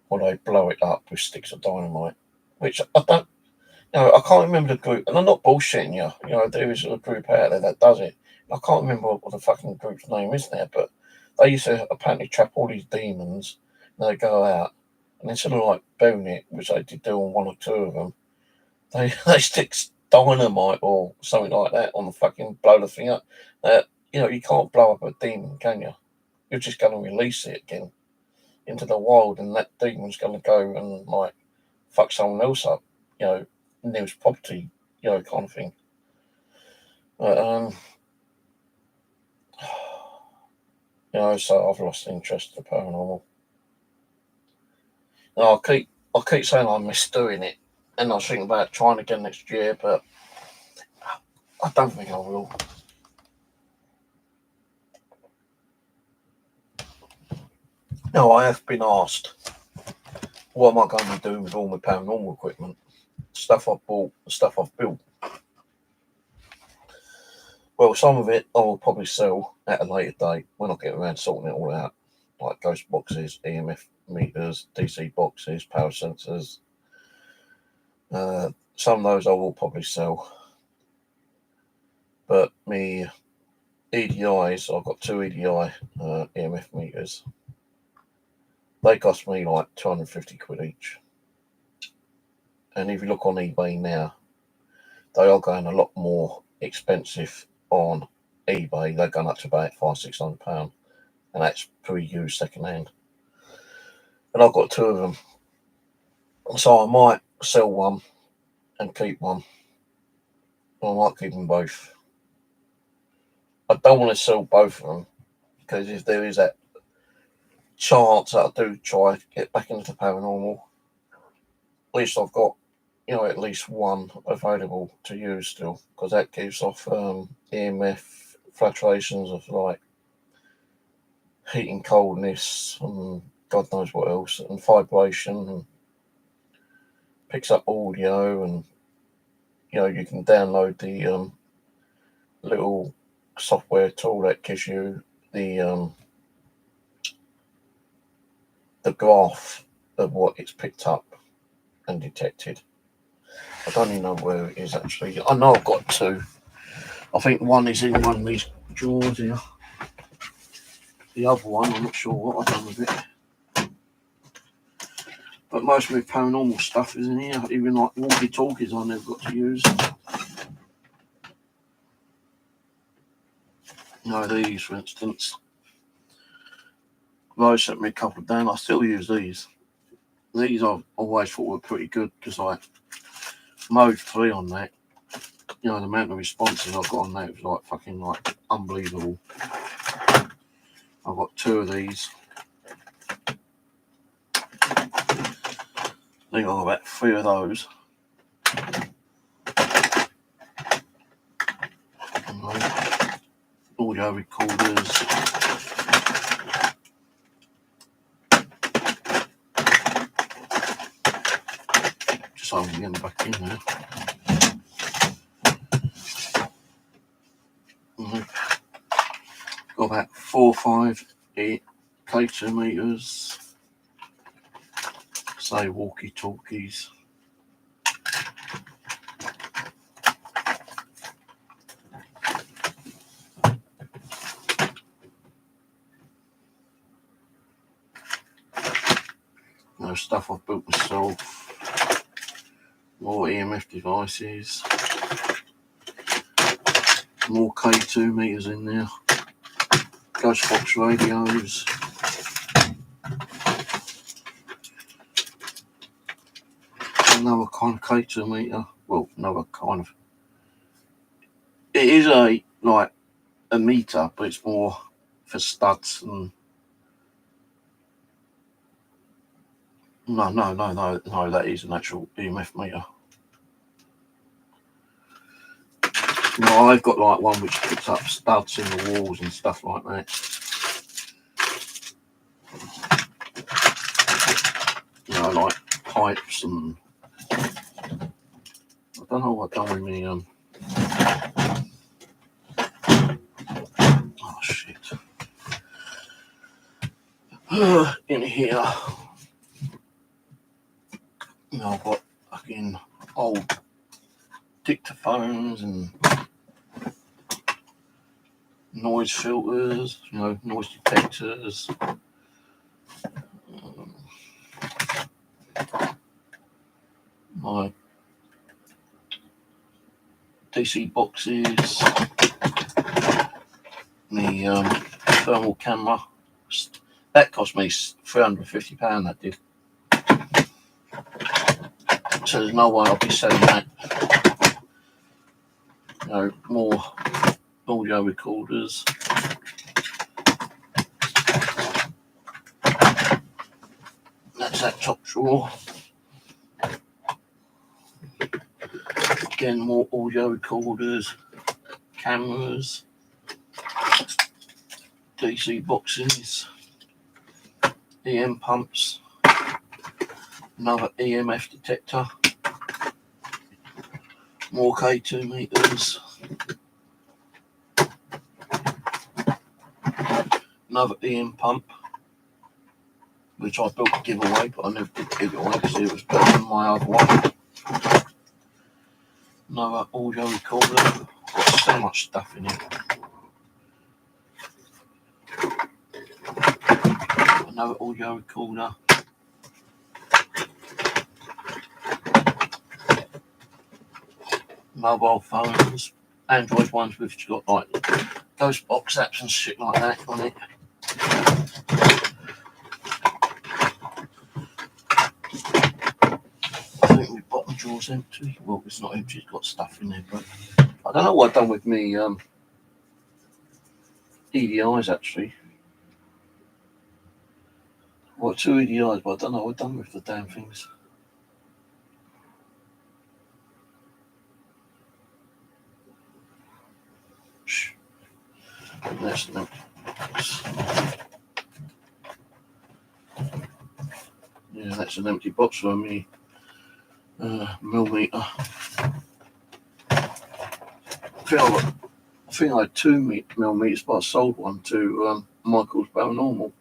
or they blow it up with sticks of dynamite. Which I don't, I can't remember the group, and I'm not bullshitting you. There is a group out there that does it. I can't remember what the fucking group's name is now, but they used to apparently trap all these demons, and they go out, and instead of like burying it, which they did do on one or two of them, they stick dynamite or something like that on the fucking blow the thing up. You can't blow up a demon, can you? You're just going to release it again into the wild, and that demon's going to go and like fuck someone else up, near's property, kind of thing. But so I've lost interest in the paranormal. Now, I keep saying I miss doing it, and I was thinking about trying again next year, but I don't think I will. No, I have been asked, what am I going to be doing with all my paranormal equipment? Stuff I've bought, stuff I've built. Well, some of it I will probably sell at a later date when I get around sorting it all out, like ghost boxes, EMF meters, DC boxes, power sensors. Some of those I will probably sell. But me EDIs, I've got two EDI EMF meters. They cost me like 250 quid each. And if you look on eBay now, they are going a lot more expensive on eBay. They're going up to about £500–600, and that's pre-used second hand. And I've got 2 of them, so I might sell one and keep one. I might keep them both. I don't want to sell both of them, because if there is that chance that I do try to get back into the paranormal, at least I've got, at least one available to use still, because that gives off EMF fluctuations of like heat and coldness and God knows what else, and vibration, and picks up audio, and you can download the little software tool that gives you the graph of what it's picked up and detected. I don't even know where it is actually. I know I've got 2. I think one is in one of these drawers here. The other one, I'm not sure what I've done with it. But most of my paranormal stuff is in here. Even like walkie-talkies I never got to use. These, for instance. Rose sent me a couple of down. I still use these. These I've always thought were pretty good, because like mode 3 on that, the amount of responses I've got on that was like fucking like unbelievable. I've got 2 of these. I think I've got about 3 of those. Audio recorders. Just so I can get them back in there. Got about 4 or 5 K2 meters. Say walkie-talkies. Stuff I've built myself. More EMF devices. More K2 meters in there. Ghost box radios. Another kind of K2 meter. Well, another kind of. It is a meter, but it's more for studs and. No, that is an actual EMF meter. I've got like one which puts up studs in the walls and stuff like that. Like pipes and I don't know what I've done with me. Oh shit. In here. I've got fucking old dictaphones and noise filters, noise detectors. My DC boxes. The thermal camera. That cost me £350, that did. So there's no way I'll be selling that. More audio recorders. That's that top drawer. Again, more audio recorders, cameras, DC boxes, EM pumps, another EMF detector, more K2 meters, another EM pump, which I built to give away, but I never did give it away because it was better than my other one. Another audio recorder. Got so much stuff in here. Another audio recorder. mobile phones, Android ones which got like ghost box apps and shit like that on it. I think my bottom drawer's empty. Well, it's not empty, it's got stuff in there, but I don't know what I've done with me EDIs actually. Well, 2 EDIs, but I don't know what I've done with the damn things. That's an empty box. Yeah, that's an empty box for me. Millimeter. I think I had 2 millimeters, but I sold one to Michael's Paranormal.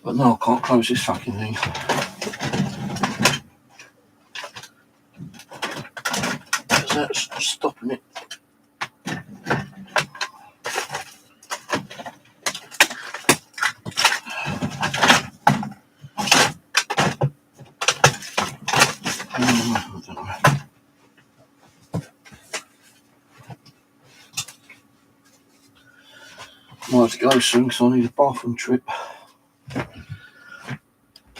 But no, I can't close this fucking thing. Because that's stopping it. I have to go soon because I need a bathroom trip.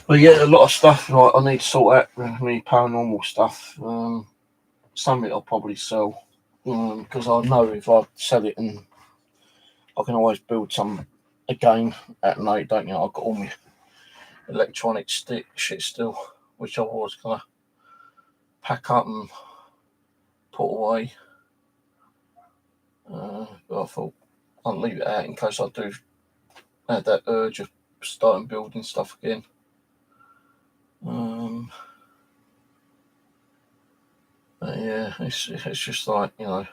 But yeah, a lot of stuff like I need to sort out. I need paranormal stuff. Some of it I'll probably sell because I know if I sell it, and I can always build some again at night. Don't you? I've got all my electronic shit still, which I was gonna pack up and put away. But I thought I'll leave it out in case I do have that urge of starting building stuff again. But yeah, it's just like, you know.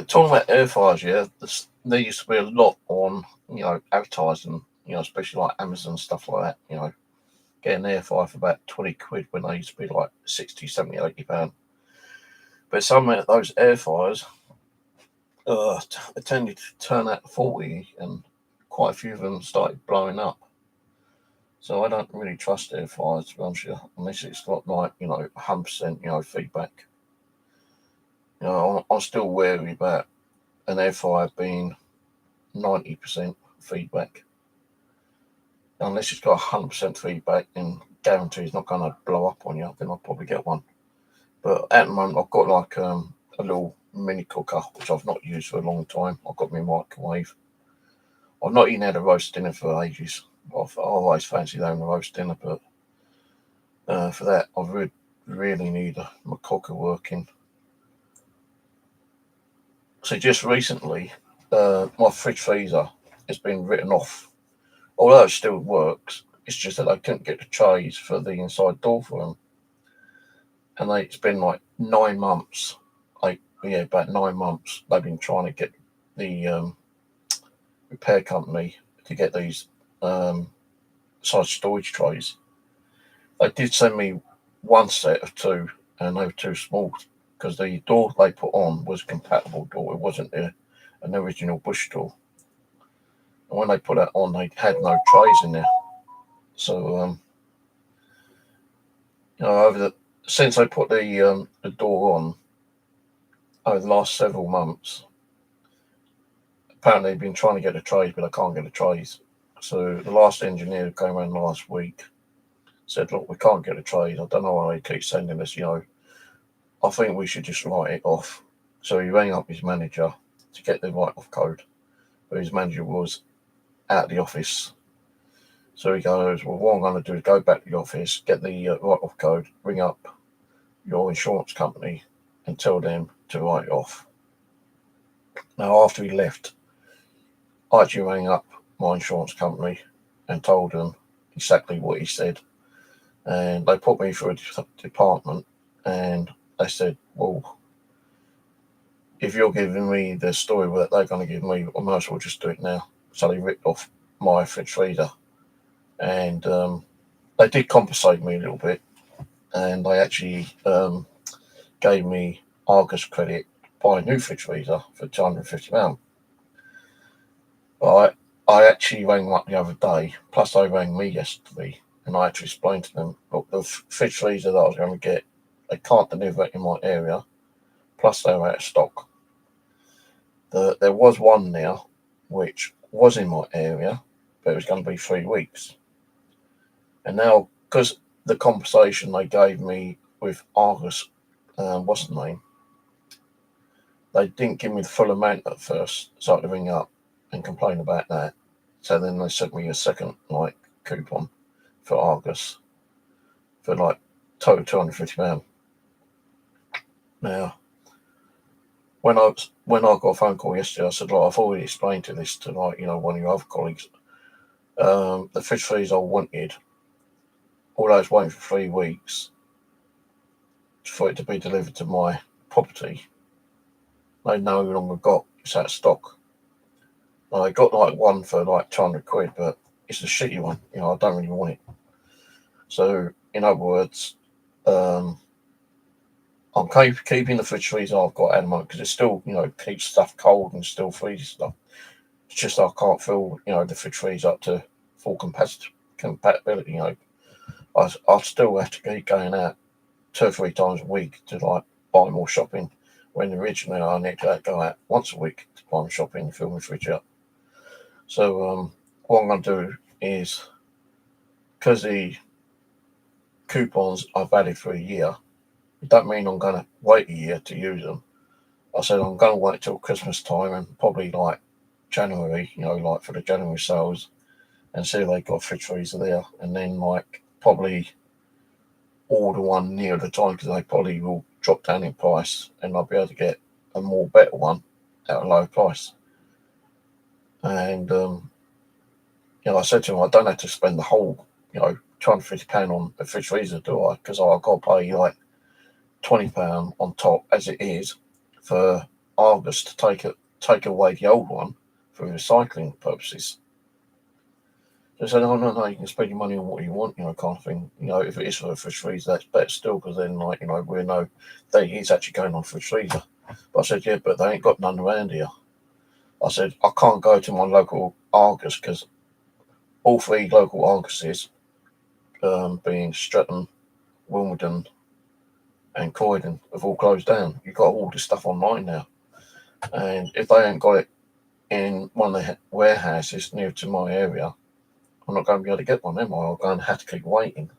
Talking about air fryers, yeah, there used to be a lot on, you know, advertising, you know, especially like Amazon stuff like that, you know, getting an air fryer for about 20 quid when they used to be like 60, 70, 80 pounds. But some of those air fryers tended to turn out 40, and quite a few of them started blowing up. So I don't really trust air fryers, to be honest with you, unless it's got like, you know, 100%, you know, feedback. You know, I'm still wary about an air fryer being 90% feedback. Unless it's got 100% feedback and guarantee it's not going to blow up on you, then I'll probably get one. But at the moment, I've got like a little mini cooker, which I've not used for a long time. I've got my microwave. I've not even had a roast dinner for ages. I've always fancied having a roast dinner, but for that, I really need my cooker working. So just recently, my fridge freezer has been written off. Although it still works, it's just that I couldn't get the trays for the inside door for them. And it's been like 9 months. About 9 months. They've been trying to get the repair company to get these side storage trays. They did send me one set of 2, and they were too small because the door they put on was a compatible door. It wasn't an original bush door. And when they put that on, they had no trays in there. So, you know, since I put the door on, over the last several months, apparently they've been trying to get the trays, but I can't get the trays. So the last engineer who came around last week said, "Look, we can't get the trays. I don't know why they keep sending us. You know, I think we should just write it off." So he rang up his manager to get the write-off code, but his manager was out of the office. So he goes, "Well, what I'm going to do is go back to the office, get the write-off code, ring up your insurance company, and tell them to write it off." Now, after he left, I actually rang up my insurance company and told them exactly what he said. And they put me through a department, and they said, "Well, if you're giving me the story that they're going to give me, I might as well just do it now." So they ripped off my fridge freezer. And they did compensate me a little bit. And they actually gave me Argus credit buy a new fridge freezer for £250. I actually rang them up the other day, plus they rang me yesterday, and I actually explained to them, look, the fridge freezer that I was going to get, they can't deliver it in my area, plus they were out of stock. There was one now, which was in my area, but it was going to be 3 weeks. And now, because the compensation they gave me with Argus, what's the name? They didn't give me the full amount at first, so I had to ring up and complain about that. So then they sent me a second coupon for Argus for total £250. Now, when I got a phone call yesterday, I said, look, I've already explained this to one of your other colleagues. The fridge freezer I wanted, although I was waiting for 3 weeks for it to be delivered to my property, they no longer got it's out of stock. I got one for £200, but it's a shitty one. I don't really want it. So, in other words, I'm keeping the fridge freezer I've got at the moment because it still, keeps stuff cold and still freezes stuff. It's just I can't fill, the fridge freezer up to full compatibility. I still have to keep going out 2 or 3 times a week to buy more shopping. When originally I need to go out once a week to buy my shopping and fill my fridge up. So what I'm going to do is, because the coupons are valid for a year, it don't mean I'm going to wait a year to use them. I said I'm going to wait till Christmas time and probably January, for the January sales, and see if they got a fridge freezer there, and then probably order one near the time because they probably will drop down in price, and I'll be able to get a more better one at a lower price. And I said to him, I don't have to spend the whole £250 on a fridge freezer, do I? Because I've got to pay £20 on top as it is for Argus to take away the old one for recycling purposes. So I said, oh, no, you can spend your money on what you want, kind of thing. If it is for a fridge freezer, that's better still, because then, we know that he's actually going on fridge freezer. But I said, yeah, but they ain't got none around here. I said, I can't go to my local Argus because all 3 local Arguses, being Stretton, Wimbledon, and Croydon, have all closed down. You've got all this stuff online now. And if they ain't got it in one of the warehouses near to my area, I'm not going to be able to get one, am I? I'm going to have to keep waiting.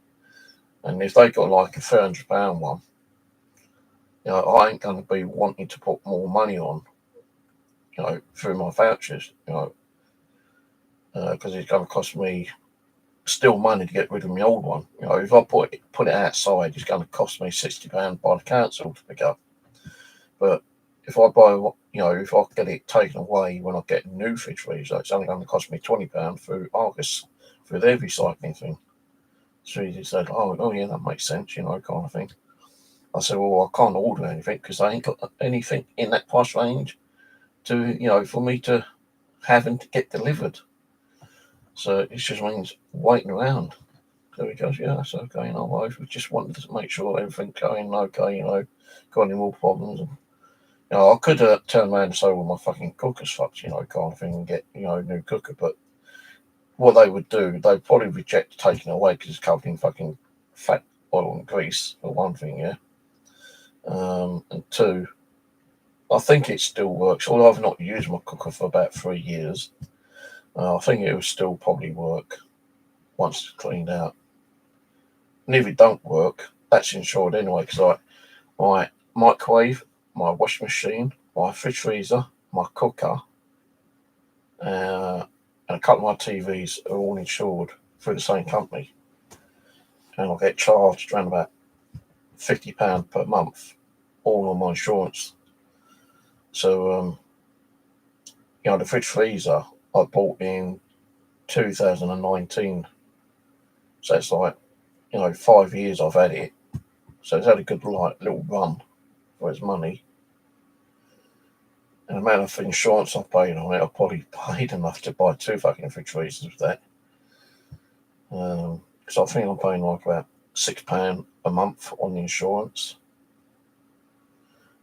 And if they got a £300 one, I ain't going to be wanting to put more money on, through my vouchers, because it's going to cost me still money to get rid of my old one. If I put it outside, it's going to cost me £60 by the council to pick up. But if I buy, if I get it taken away when I get a new fridge freezer, it's only going to cost me £20 through Argus, through their recycling thing. So he said, oh yeah, that makes sense, kind of thing. I said, well, I can't order anything because I ain't got anything in that price range to, for me to have and to get delivered. So it just means waiting around. So he goes, yeah, that's okay. We just wanted to make sure everything's going okay, got any more problems. And, I could turn around and say, well, my fucking cooker's fucked, kind of thing, and get, a new cooker. But what they would do, they'd probably reject taking it away because it's covered in fucking fat, oil and grease, for one thing, yeah. And 2, I think it still works, although I've not used my cooker for about 3 years. I think it will still probably work once it's cleaned out. And if it don't work, that's insured anyway, because my microwave, my washing machine, my fridge freezer, my cooker, and a couple of my TVs are all insured through the same company. And I'll get charged around about £50 per month, all on my insurance. So, the fridge freezer I bought in 2019. So it's 5 years I've had it. So it's had a good little run for its money. And the amount of insurance I've paid on it, I've probably paid enough to buy 2 fucking fridge freezers with that. Because I think I'm paying about £6 a month on the insurance.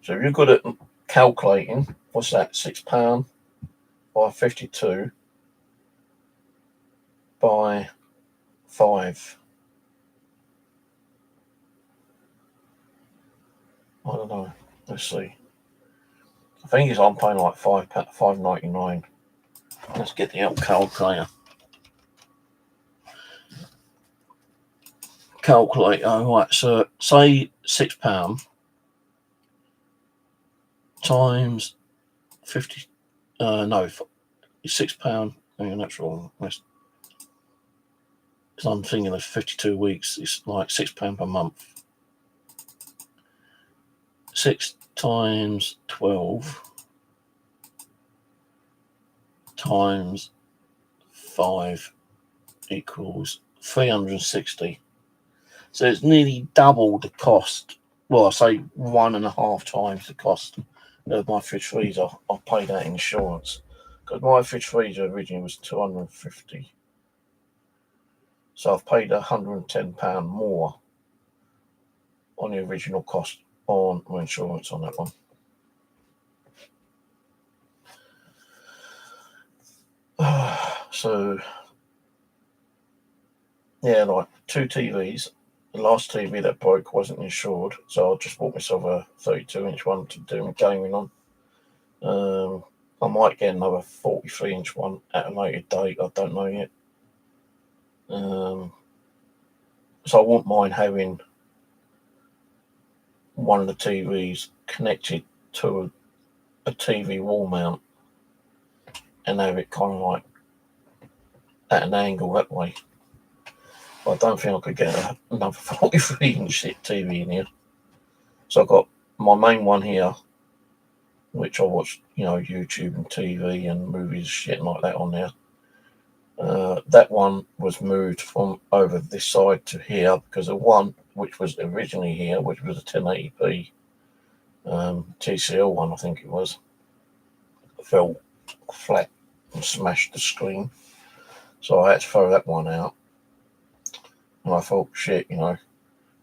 So if you're good at calculating, what's that, £6 by 52 by 5. I don't know. Let's see. I think I'm paying like £5.99. Let's get the old calculator. Right, so say £6 times 50. No, it's £6. Hang on, that's wrong. Because I'm thinking of 52 weeks. It's like £6 per month. 6 times 12 times 5 equals 360. So it's nearly double the cost. Well, I say 1.5 times the cost of my fridge freezer. I paid that insurance because my fridge freezer originally was 250. So I've paid £110 more on the original cost on my insurance on that one. So yeah, like 2 TVs. The last TV that broke wasn't insured, so I just bought myself a 32-inch one to do my gaming on. I might get another 43-inch one at a later date. I don't know yet. So I wouldn't mind having one of the TVs connected to a TV wall mount and have it kind of like at an angle that way. But I don't think I could get another 43-inch TV in here. So I've got my main one here, which I watch, YouTube and TV and movies, shit like that on there. That one was moved from over this side to here because the one which was originally here, which was a 1080p TCL one, I think it was, fell flat and smashed the screen. So I had to throw that one out. And I thought, shit, The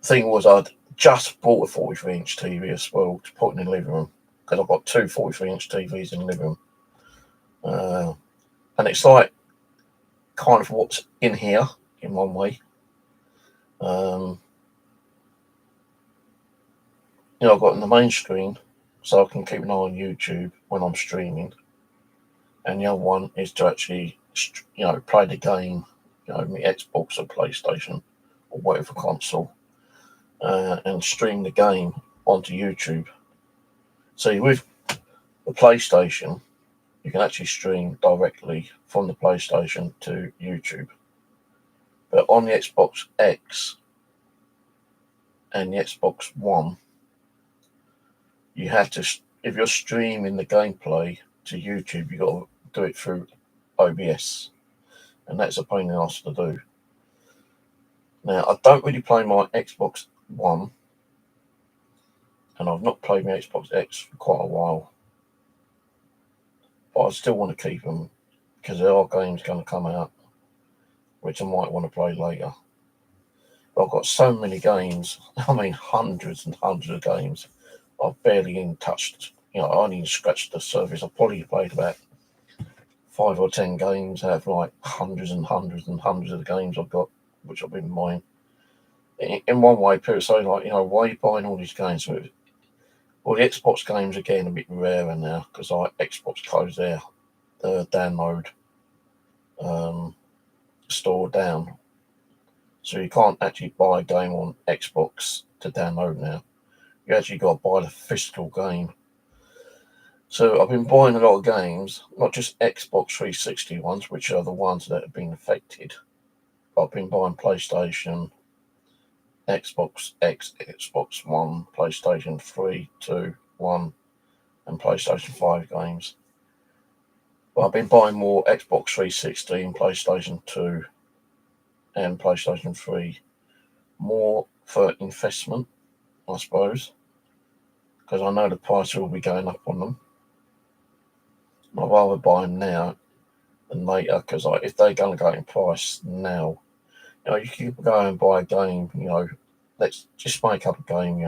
thing was, I'd just bought a 43-inch TV as well to put in the living room because I've got 2 43-inch TVs in the living room. And it's like kind of what's in here in one way. I've got the main screen so I can keep an eye on YouTube when I'm streaming. And the other one is to actually, play the game, my Xbox or PlayStation or whatever console, and stream the game onto YouTube. See, with the PlayStation, you can actually stream directly from the PlayStation to YouTube. But on the Xbox X and the Xbox One, you have to, if you're streaming the gameplay to YouTube, you've got to do it through OBS. And that's a pain in the ass to do. Now, I don't really play my Xbox One, and I've not played my Xbox X for quite a while. But I still want to keep them because there are games going to come out which I might want to play later. But I've got so many games, hundreds and hundreds of games. I've barely even touched, I only even scratched the surface. I've probably played about 5 or 10 games out of like hundreds and hundreds and hundreds of games I've got, which I've been buying. In one way, people say, like, why are you buying all these games? Well, the Xbox games are getting a bit rarer now because Xbox closed their download store down. So you can't actually buy a game on Xbox to download now. You actually got to buy the physical game. So I've been buying a lot of games, not just Xbox 360 ones, which are the ones that have been affected. But I've been buying PlayStation, Xbox X, Xbox One, PlayStation 3, 2, 1, and PlayStation 5 games. But I've been buying more Xbox 360 and PlayStation 2 and PlayStation 3, more for investment, I suppose, because I know the price will be going up on them. I'd rather buy them now than later, because if they're going to go in price now, you can go and buy a game, let's just make up a game,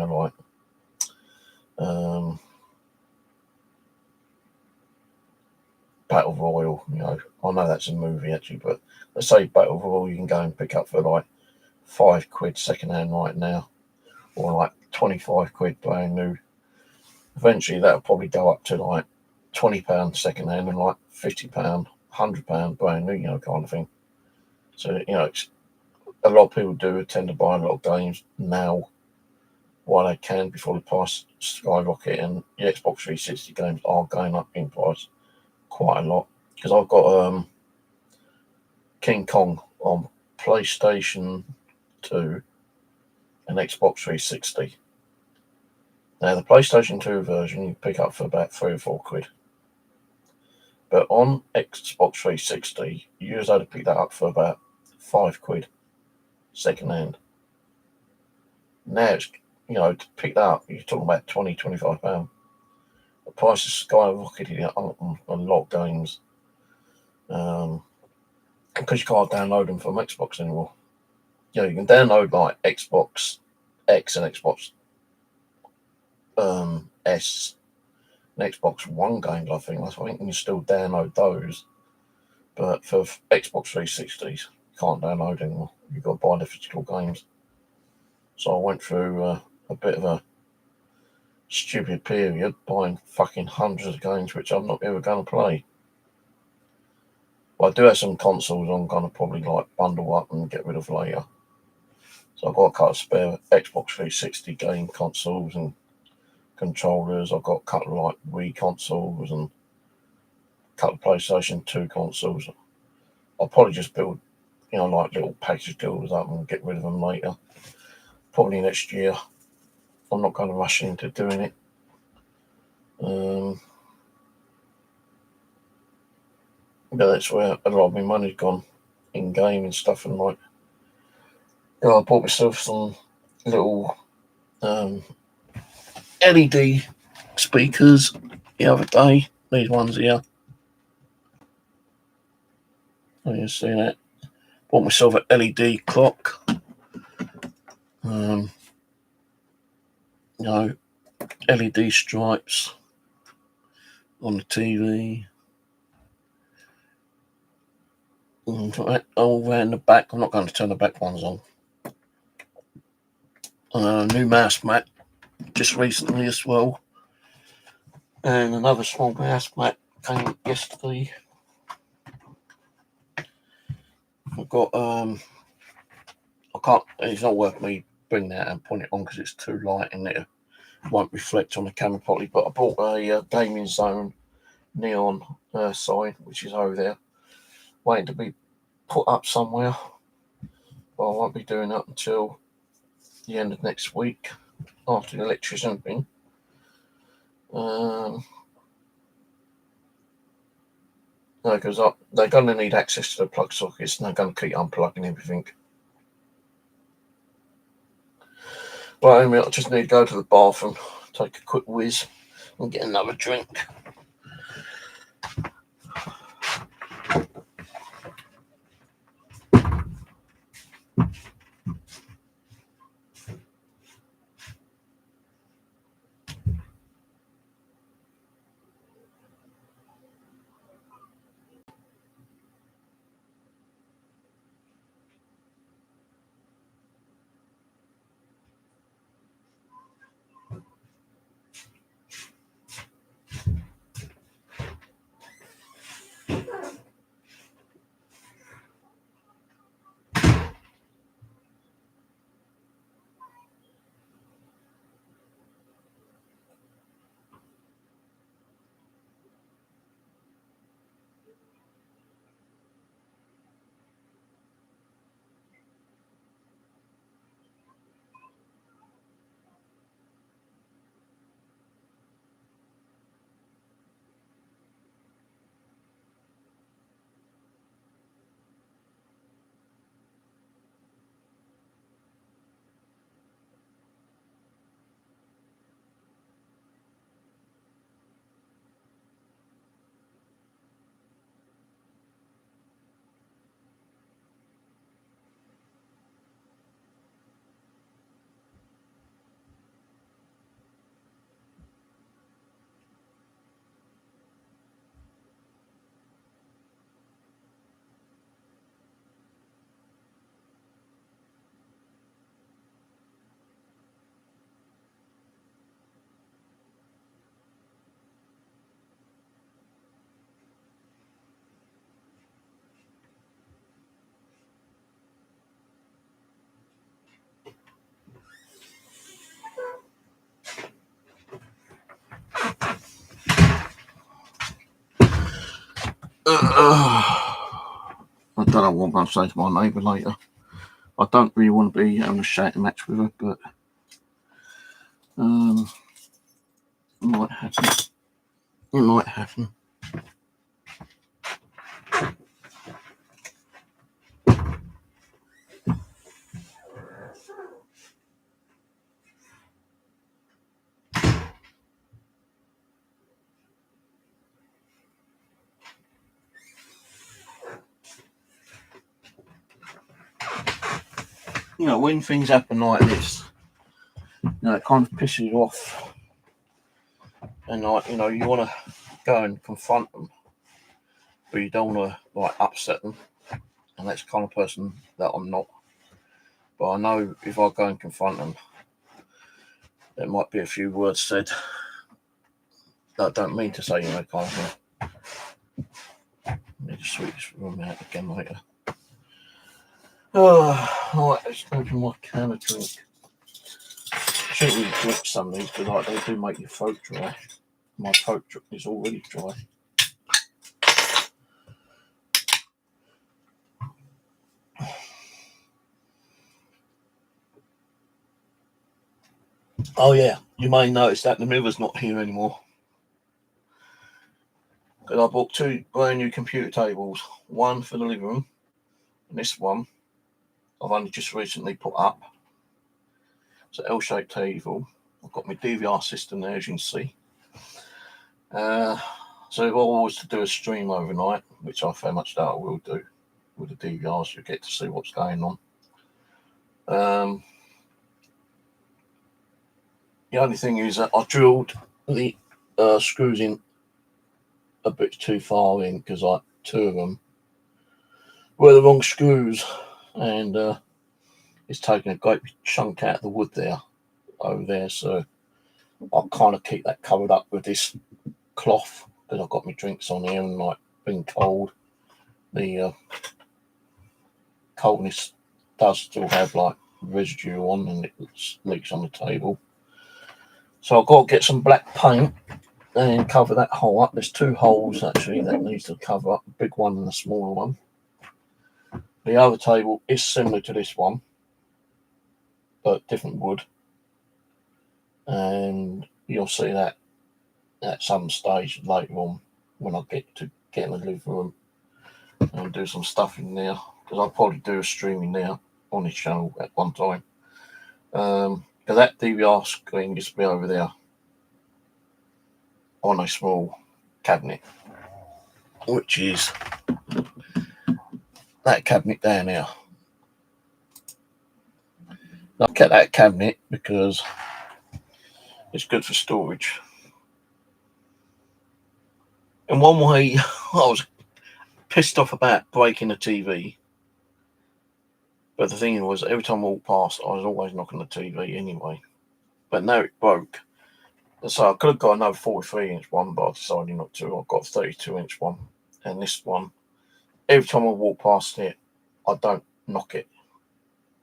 Battle Royal, you know, I know that's a movie actually, but let's say Battle Royal you can go and pick up for like £5 second hand right now, or like 25 quid brand new. Eventually that'll probably go up to like £20 second hand and like £50, £100 brand new, you know, kind of thing. So, you know, it's, a lot of people do tend to buy a lot of games now while they can before the price skyrocket, and the Xbox 360 games are going up in price quite a lot. Because I've got King Kong on PlayStation 2 and Xbox 360. Now, the PlayStation 2 version you pick up for about £3 or £4. But on Xbox 360, you usually had to pick that up for about £5 second hand. Now, it's, you know, to pick that up, you're talking about £20, £25. The price is skyrocketing on a lot of games. Because you can't download them from Xbox anymore. You know, you can download like Xbox X and Xbox S and Xbox One games, I think. I think you can still download those. But for Xbox 360s, you can't download anymore. You've got to buy the physical games. So I went through a bit of a stupid period buying fucking hundreds of games which I'm not ever going to play. But I do have some consoles I'm going to probably like bundle up and get rid of later. So I've got a couple of spare Xbox 360 game consoles and controllers. I've got a couple of like Wii consoles and a couple of PlayStation 2 consoles. I'll probably just build, you know, like little package deals up and get rid of them later. Probably next year. I'm not going to rush into doing it. But that's where a lot of my money's gone in game and stuff. And like, you know, I bought myself some little LED speakers the other day. These ones here. You can see that. Bought myself an LED clock. You know, LED stripes on the TV. All around the back. I'm not going to turn the back ones on. New mouse mat just recently as well. And another small mouse mat came yesterday. I've got I can't. It's not worth me bringing that and putting it on because it's too light and it won't reflect on the camera properly. But I bought a gaming zone neon sign, which is over there, waiting to be put up somewhere. But I won't be doing that until the end of next week after the electrician thing. Because they're going to need access to the plug sockets and they're going to keep unplugging everything. But anyway, I just need to go to the bathroom, take a quick whiz and get another drink. I don't know what I'm going to say to my neighbour later. I don't really want to be having a shouting match with her, but it might happen. It might happen. You know, when things happen like this, you know, it kind of pisses you off. And like, you know, you want to go and confront them, but you don't want to like upset them. And that's the kind of person that I'm not. But I know if I go and confront them, there might be a few words said that I don't mean to say, you know, kind of thing. I need to sweep this room out again later. Right, let's open my can of drink. I shouldn't really drink some of these, but like, they do make your throat dry. My throat is already dry. Oh yeah, you may notice that the mirror's not here anymore. Because I bought 2 brand new computer tables, one for the living room, and this one I've only just recently put up. It's an L-shaped table. I've got my DVR system there, as you can see. So if I was to do a stream overnight, which I very much doubt I will do with the DVRs, you get to see what's going on. The only thing is that I drilled the screws in a bit too far in, because like 2 of them were the wrong screws, and it's taking a great chunk out of the wood there over there. So I'll kind of keep that covered up with this cloth, because I've got my drinks on here, and like being cold, the coldness does still have like residue on, and it leaks on the table. So I've got to get some black paint and cover that hole up. There's 2 holes actually that needs to cover up, a big one and a smaller one. The other table is similar to this one, but different wood, and you'll see that at some stage later on when I get to get in the living room and do some stuff in there, because I'll probably do a stream in there on this channel at one time. Because that DVR screen used to be over there on a small cabinet, which is that cabinet down there. I kept that cabinet because it's good for storage. In one way, I was pissed off about breaking the TV, but the thing was, every time I walked past, I was always knocking the TV anyway. But now it broke, so I could have got another 43-inch one, but I decided not to. I've got a 32-inch one, and this one, every time I walk past it, I don't knock it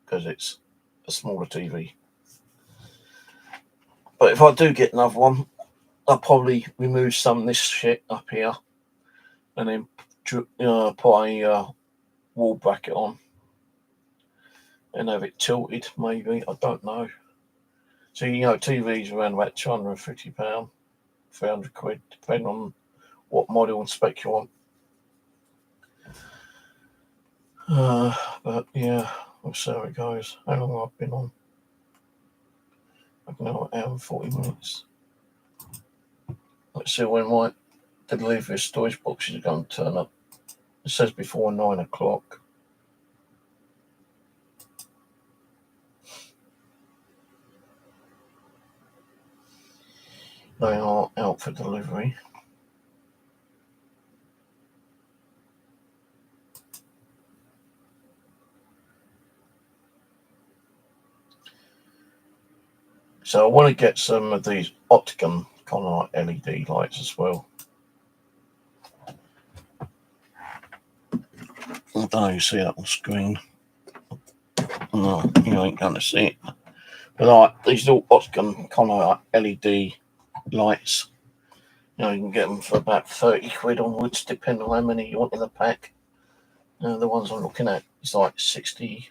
because it's a smaller TV. But if I do get another one, I'll probably remove some of this shit up here and then put a wall bracket on and have it tilted, maybe. I don't know. So, you know, TVs around about £250, 300 quid, depending on what model and spec you want. But yeah, we'll see how it goes. How long I've been on? I've been on an hour and 40 minutes. Let's see when my delivery storage boxes are going to turn up. It says before 9 o'clock. They are out for delivery. So I want to get some of these Opticon kind of like LED lights as well. I don't know if you see that on screen. No, you ain't going to see it. But like these little Opticon kind of like LED lights. You know, you can get them for about 30 quid onwards, depending on how many you want in the pack. The ones I'm looking at is like 60.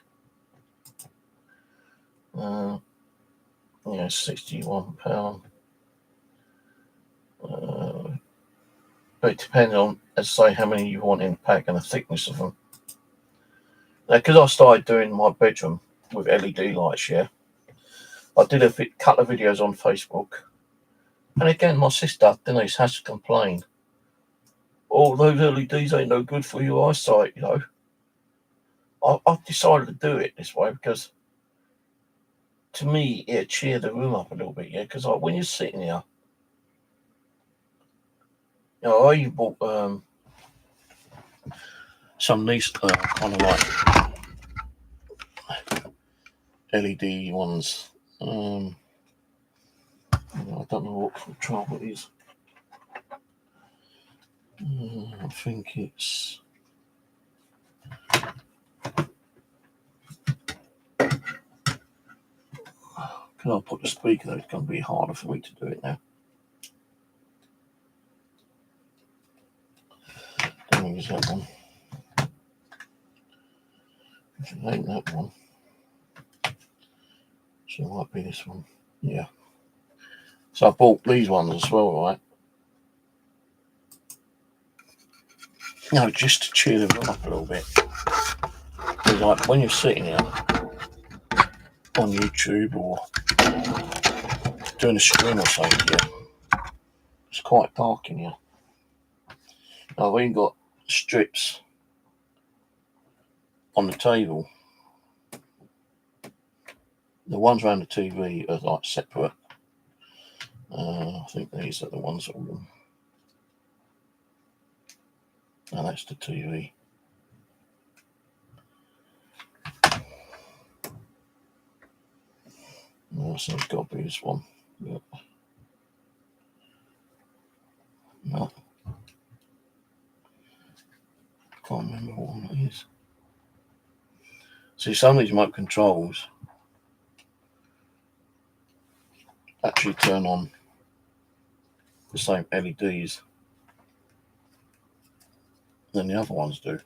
£61. But it depends on, as I say, how many you want in the pack and the thickness of them. Now, because I started doing my bedroom with LED lights, yeah, I did a couple of videos on Facebook. And again, my sister, Denise, has to complain. Oh, those LEDs ain't no good for your eyesight, you know. I've decided to do it this way because, to me, it cheer the room up a little bit, yeah. Because when you're sitting here, you know, I even bought some nice kind of like LED ones. I don't know what control it is. I think it's. Can I put the speaker though? It's going to be harder for me to do it now. Don't use that one. It ain't that one. So it might be this one. Yeah. So I bought these ones as well, right? You know, just to cheer the room up a little bit. Because like when you're sitting here on YouTube or doing a stream or something, yeah, it's quite dark in here. Now I've even got strips on the table. The ones around the TV are like separate. I think these are the ones that are. And that's the TV. So it's got to be this one. But no. Can't remember what one it is. See, some of these remote controls actually turn on the same LEDs than the other ones do.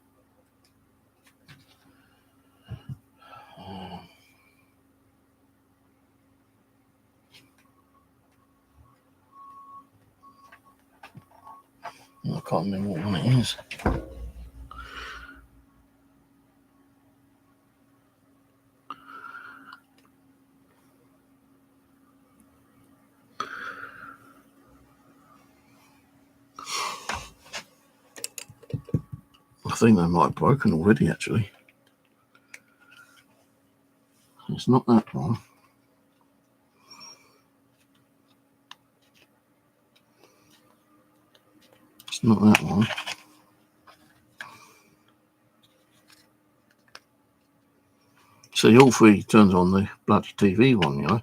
I can't remember what one it is. I think they might have broken already, actually. It's not that one. It's not that one. See, all three turns on the bloody TV one, you know.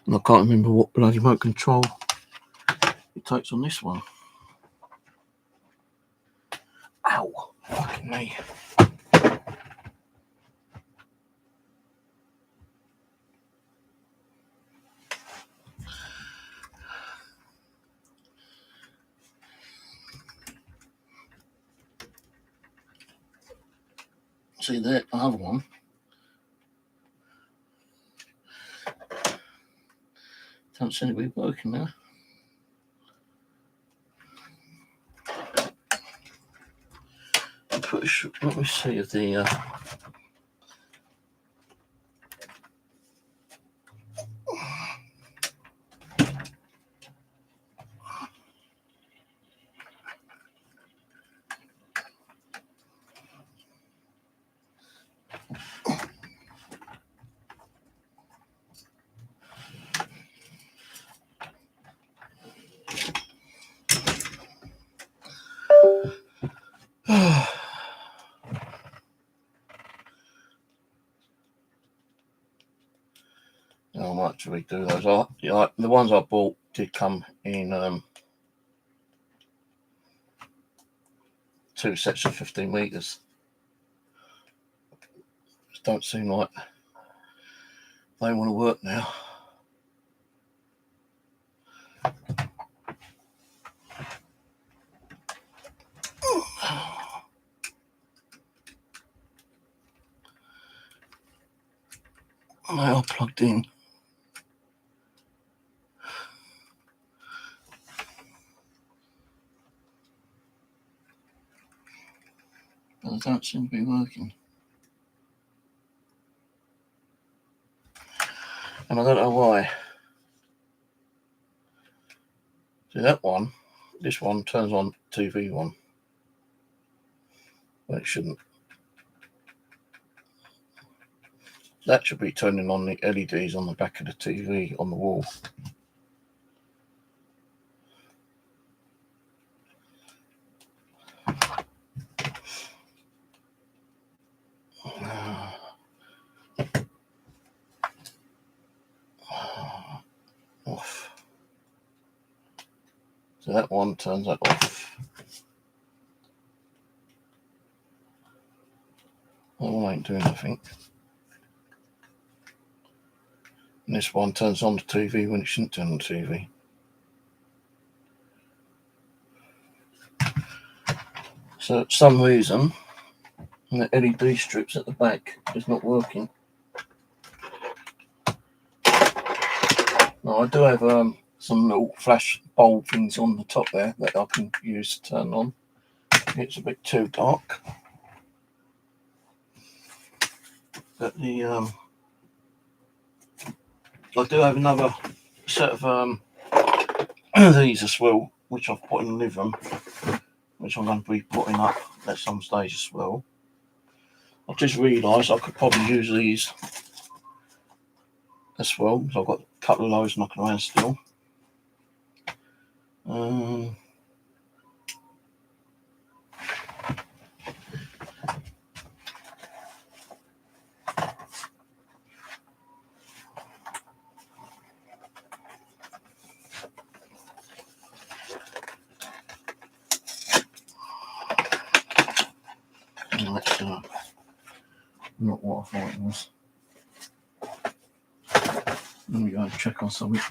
And I can't remember what bloody remote control it takes on this one. Ow! Fucking me. See that other one? Don't seem to be working now. Let me see if the I might actually do those. The ones I bought did come in 2 sets of 15 meters. Just don't seem like they want to work now. They are plugged in. But they don't seem to be working. And I don't know why. See that one? This one turns on TV one. But it shouldn't. That should be turning on the LEDs on the back of the TV on the wall. Off. So that one turns that off. That one ain't doing nothing. And this one turns on the TV when it shouldn't turn on the TV. So for some reason, the LED strips at the back is not working. Now I do have some little flash bulb things on the top there that I can use to turn on. It's a bit too dark. But the I do have another set of these as well, which I've put in the living room, which I'm going to be putting up at some stage as well. I've just realised I could probably use these as well, because I've got a couple of those knocking around still. That's not what I thought it was. Let me go and check on something.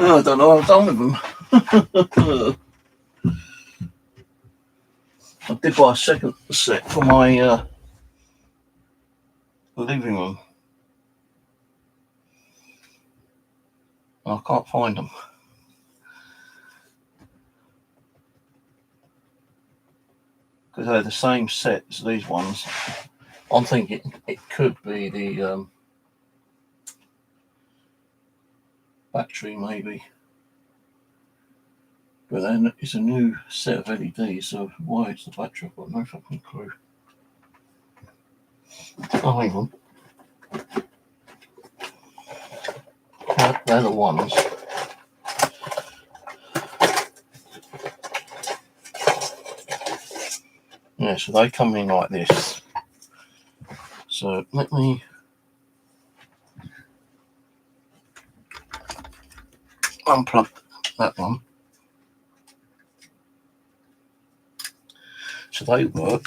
Oh, I don't know what I've done with them. I did buy a second set for my living room. I can't find them. Because they're the same set as these ones. I'm thinking it could be the battery, maybe. But then it's a new set of LEDs, so why it's the battery, I've got no fucking clue. Oh, hang on. They're the ones. Yeah, so they come in like this. So let me unplug that one. So they work.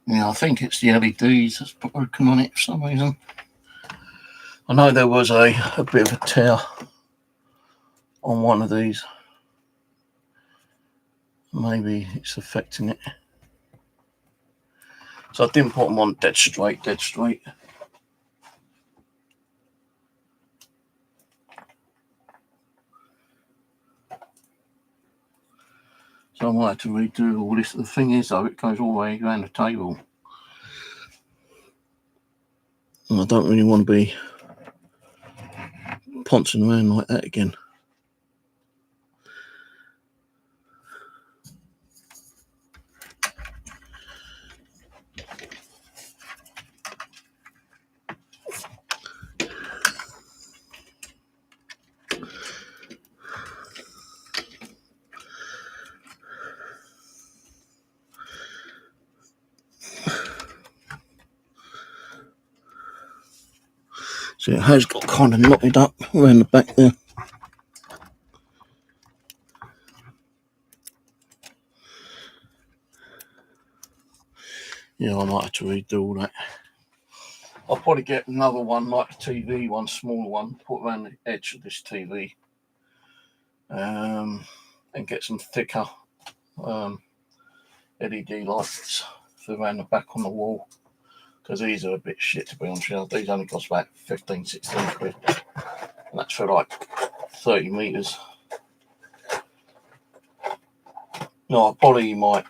Yeah, I think it's the LEDs that's broken on it for some reason. I know there was a bit of a tear on one of these. Maybe it's affecting it. So I didn't put them on dead straight. So I might have to redo all this. The thing is though, it goes all the way around the table. And I don't really want to be pouncing around like that again. So it has got kind of knotted up around the back there. Yeah, I might have to redo all that. I'll probably get another one like the TV one, smaller one, put around the edge of this TV, and get some thicker LED lights for around the back on the wall, because these are a bit shit to be honest with you. These only cost about 15, 16 quid, and that's for like 30 metres. No, I probably might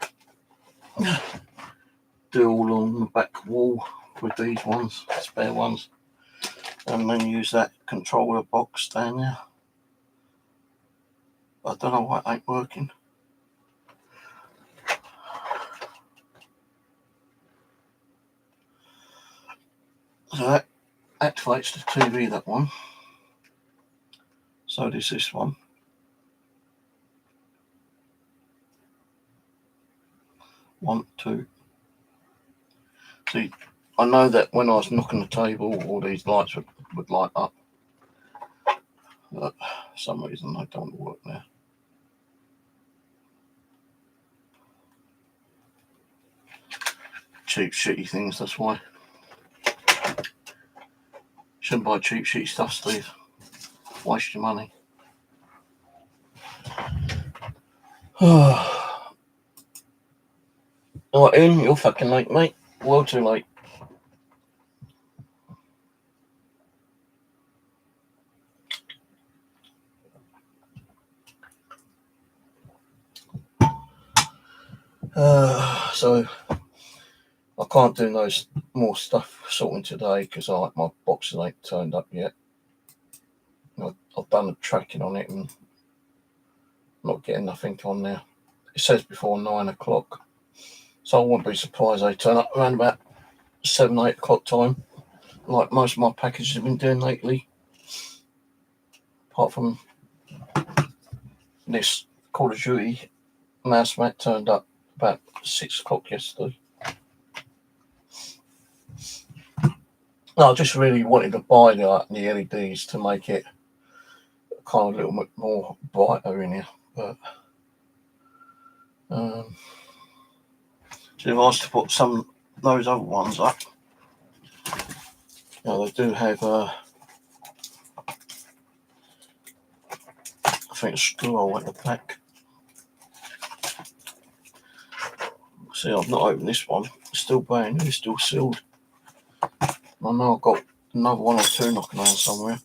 do all on the back wall with these ones, spare ones, and then use that controller box down there. I don't know why it ain't working. So that activates the TV, that one. So does this one. One, two. See, I know that when I was knocking the table, all these lights would light up. But for some reason they don't work now. Cheap shitty things, that's why. Shouldn't buy cheap shitty stuff, Steve. Waste your money. Alright, Ian, you're fucking late, mate. Well too late. So I can't do no more stuff sorting today because my boxes ain't turned up yet. I've done the tracking on it and not getting nothing on there. It says before 9 o'clock, so I wouldn't be surprised they turn up around about 7, 8 o'clock time, like most of my packages have been doing lately. Apart from this Call of Duty mouse mat turned up about 6 o'clock yesterday. No, I just really wanted to buy the LEDs to make it kind of a little bit more brighter in here, but so if I was to put some of those other ones up, they do have I think a screw hole at the back. See, I've not opened this one. It's still brand new, it's still sealed. I know I've got another one or two knocking around somewhere.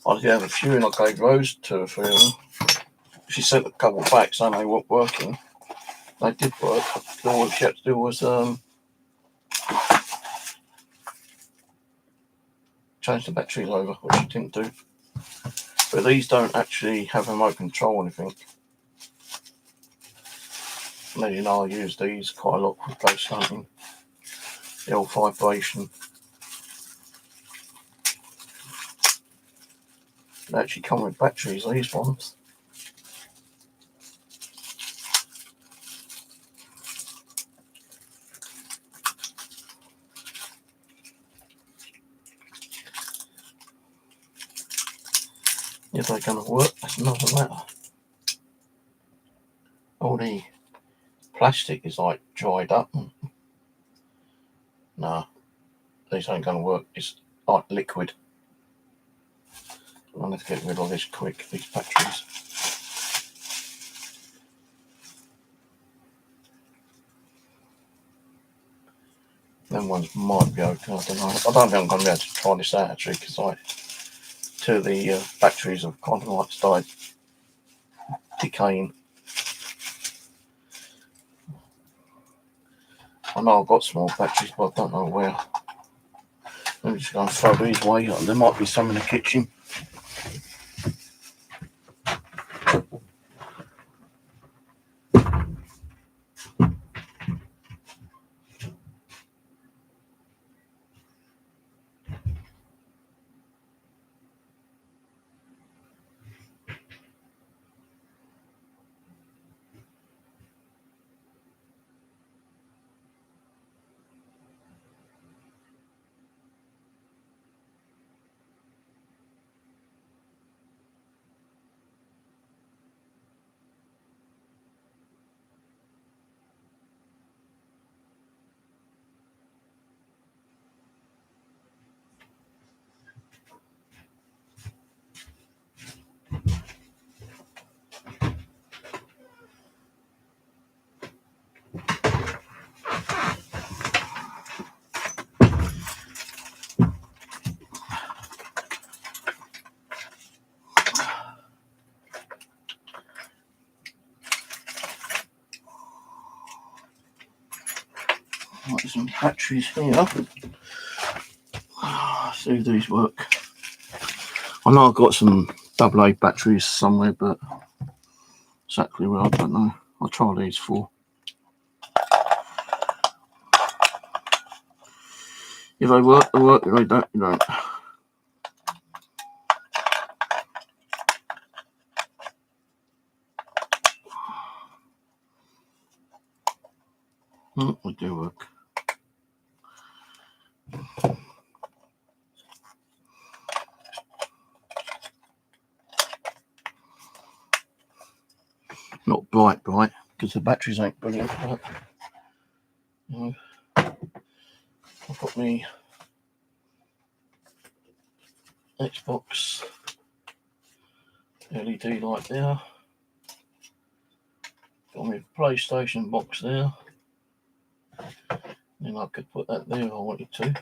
I did have a few and I gave Rose 2 or 3 of them. She sent a couple back saying they weren't working. They did work. All she had to do was change the batteries over, which she didn't do. But these don't actually have remote control or anything. And then, you know, I use these quite a lot for ghost hunting. The old vibration. They actually come with batteries, these ones. If they're going to work, that's another matter. All the plastic is like dried up. No, these ain't going to work. It's like liquid. I'm going to have to get rid of this quick, these batteries. Them ones might be okay, I don't know. I don't think I'm going to be able to try this out actually, because like 2 of the batteries have kind of like started decaying. I know I've got small batteries, but I don't know where. Let me just go and throw these away. There might be some in the kitchen. Got some batteries here. See if these work. I know I've got some AA batteries somewhere, but exactly where I don't know. I'll try these 4. If they work, they work. If they don't, they don't. They do work. Not bright, because the batteries ain't brilliant. But, you know, I've got my Xbox LED light there. Got my PlayStation box there. Then I could put that there if I wanted to.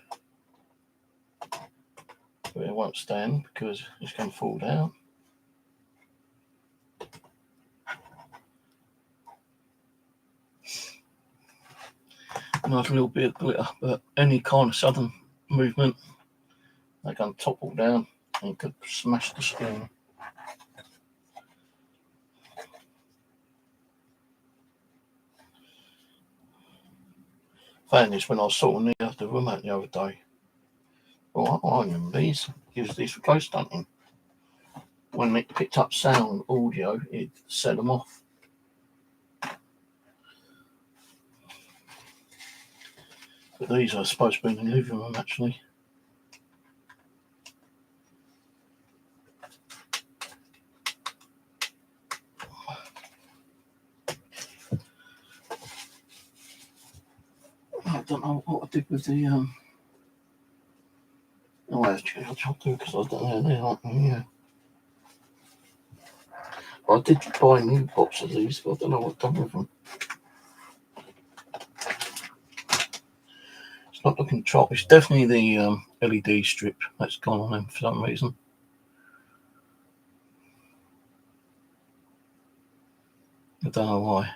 But it won't stand because it's going to fall down. Nice little bit of glitter, but any kind of sudden movement, they're going to topple down and could smash the screen. Found this when I was sorting the room out the other day. Well, I remember these. Used these for ghost hunting. When it picked up sound audio, it set them off. But these are supposed to be in the living room actually. I don't know what I did with the oh, actually, I'll try to because I don't know they aren't yeah. I did buy a new box of these, but I don't know what I've done with them. It's not the can try. It's definitely the LED strip that's gone on them for some reason. I don't know why.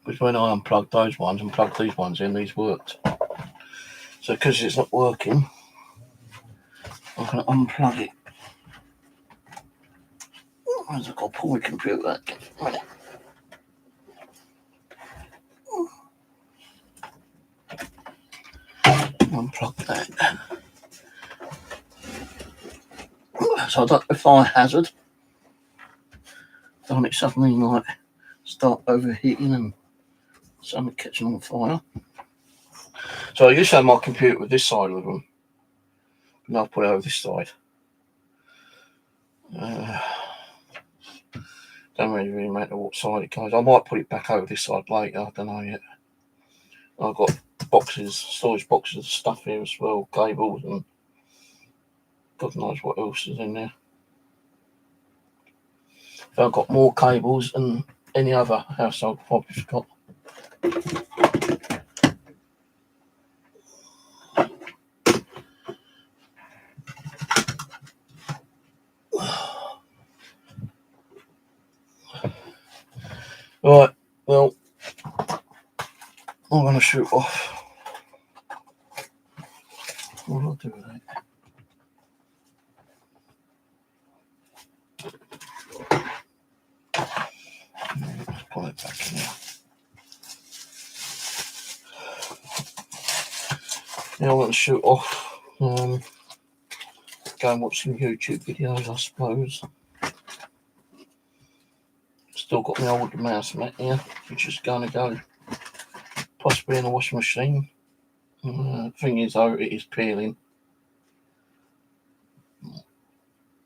Because when I unplugged those ones and plugged these ones in, these worked. So because it's not working, I'm going to unplug it. I've got to pull my computer out. Unplug that. So I don't know if I hazard. Don't it suddenly like start overheating and something catching on fire. So I used to have my computer with this side of them. Now I'll put it over this side. Don't really matter what side it goes. I might put it back over this side later. I don't know yet. I've got boxes, storage boxes of stuff here as well, cables and God knows what else is in there. I've got more cables than any other household probably got. Right, well, I'm going to shoot off. What will I do with that? Let's pull it back in here. Now I'm going to shoot off. Go and watch some YouTube videos, I suppose. Still got my old mouse mat here, which is going to go possibly in a washing machine. Thing is, though, it is peeling.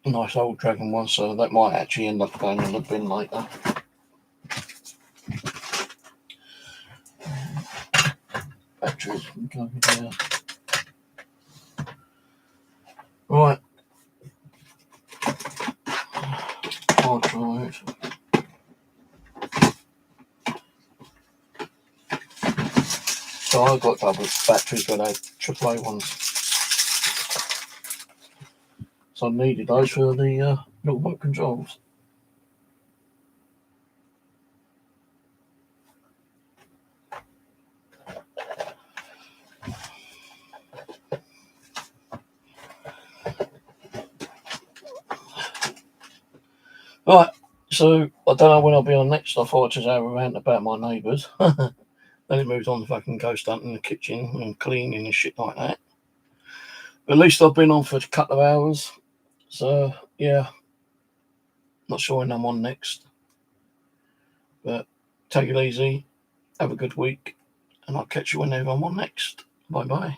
Nice old Dragon one, so that might actually end up going in the bin later. Batteries can go there. Right. Hard drive. So I've got double batteries, but they're AAA ones. So I needed those for the remote controls. Right, so I don't know when I'll be on next. I thought I'd just have a rant about my neighbours. Then it moves on to fucking ghost hunting in the kitchen and cleaning and shit like that. But at least I've been on for a couple of hours. So, yeah. Not sure when I'm on next. But take it easy. Have a good week. And I'll catch you whenever I'm on next. Bye-bye.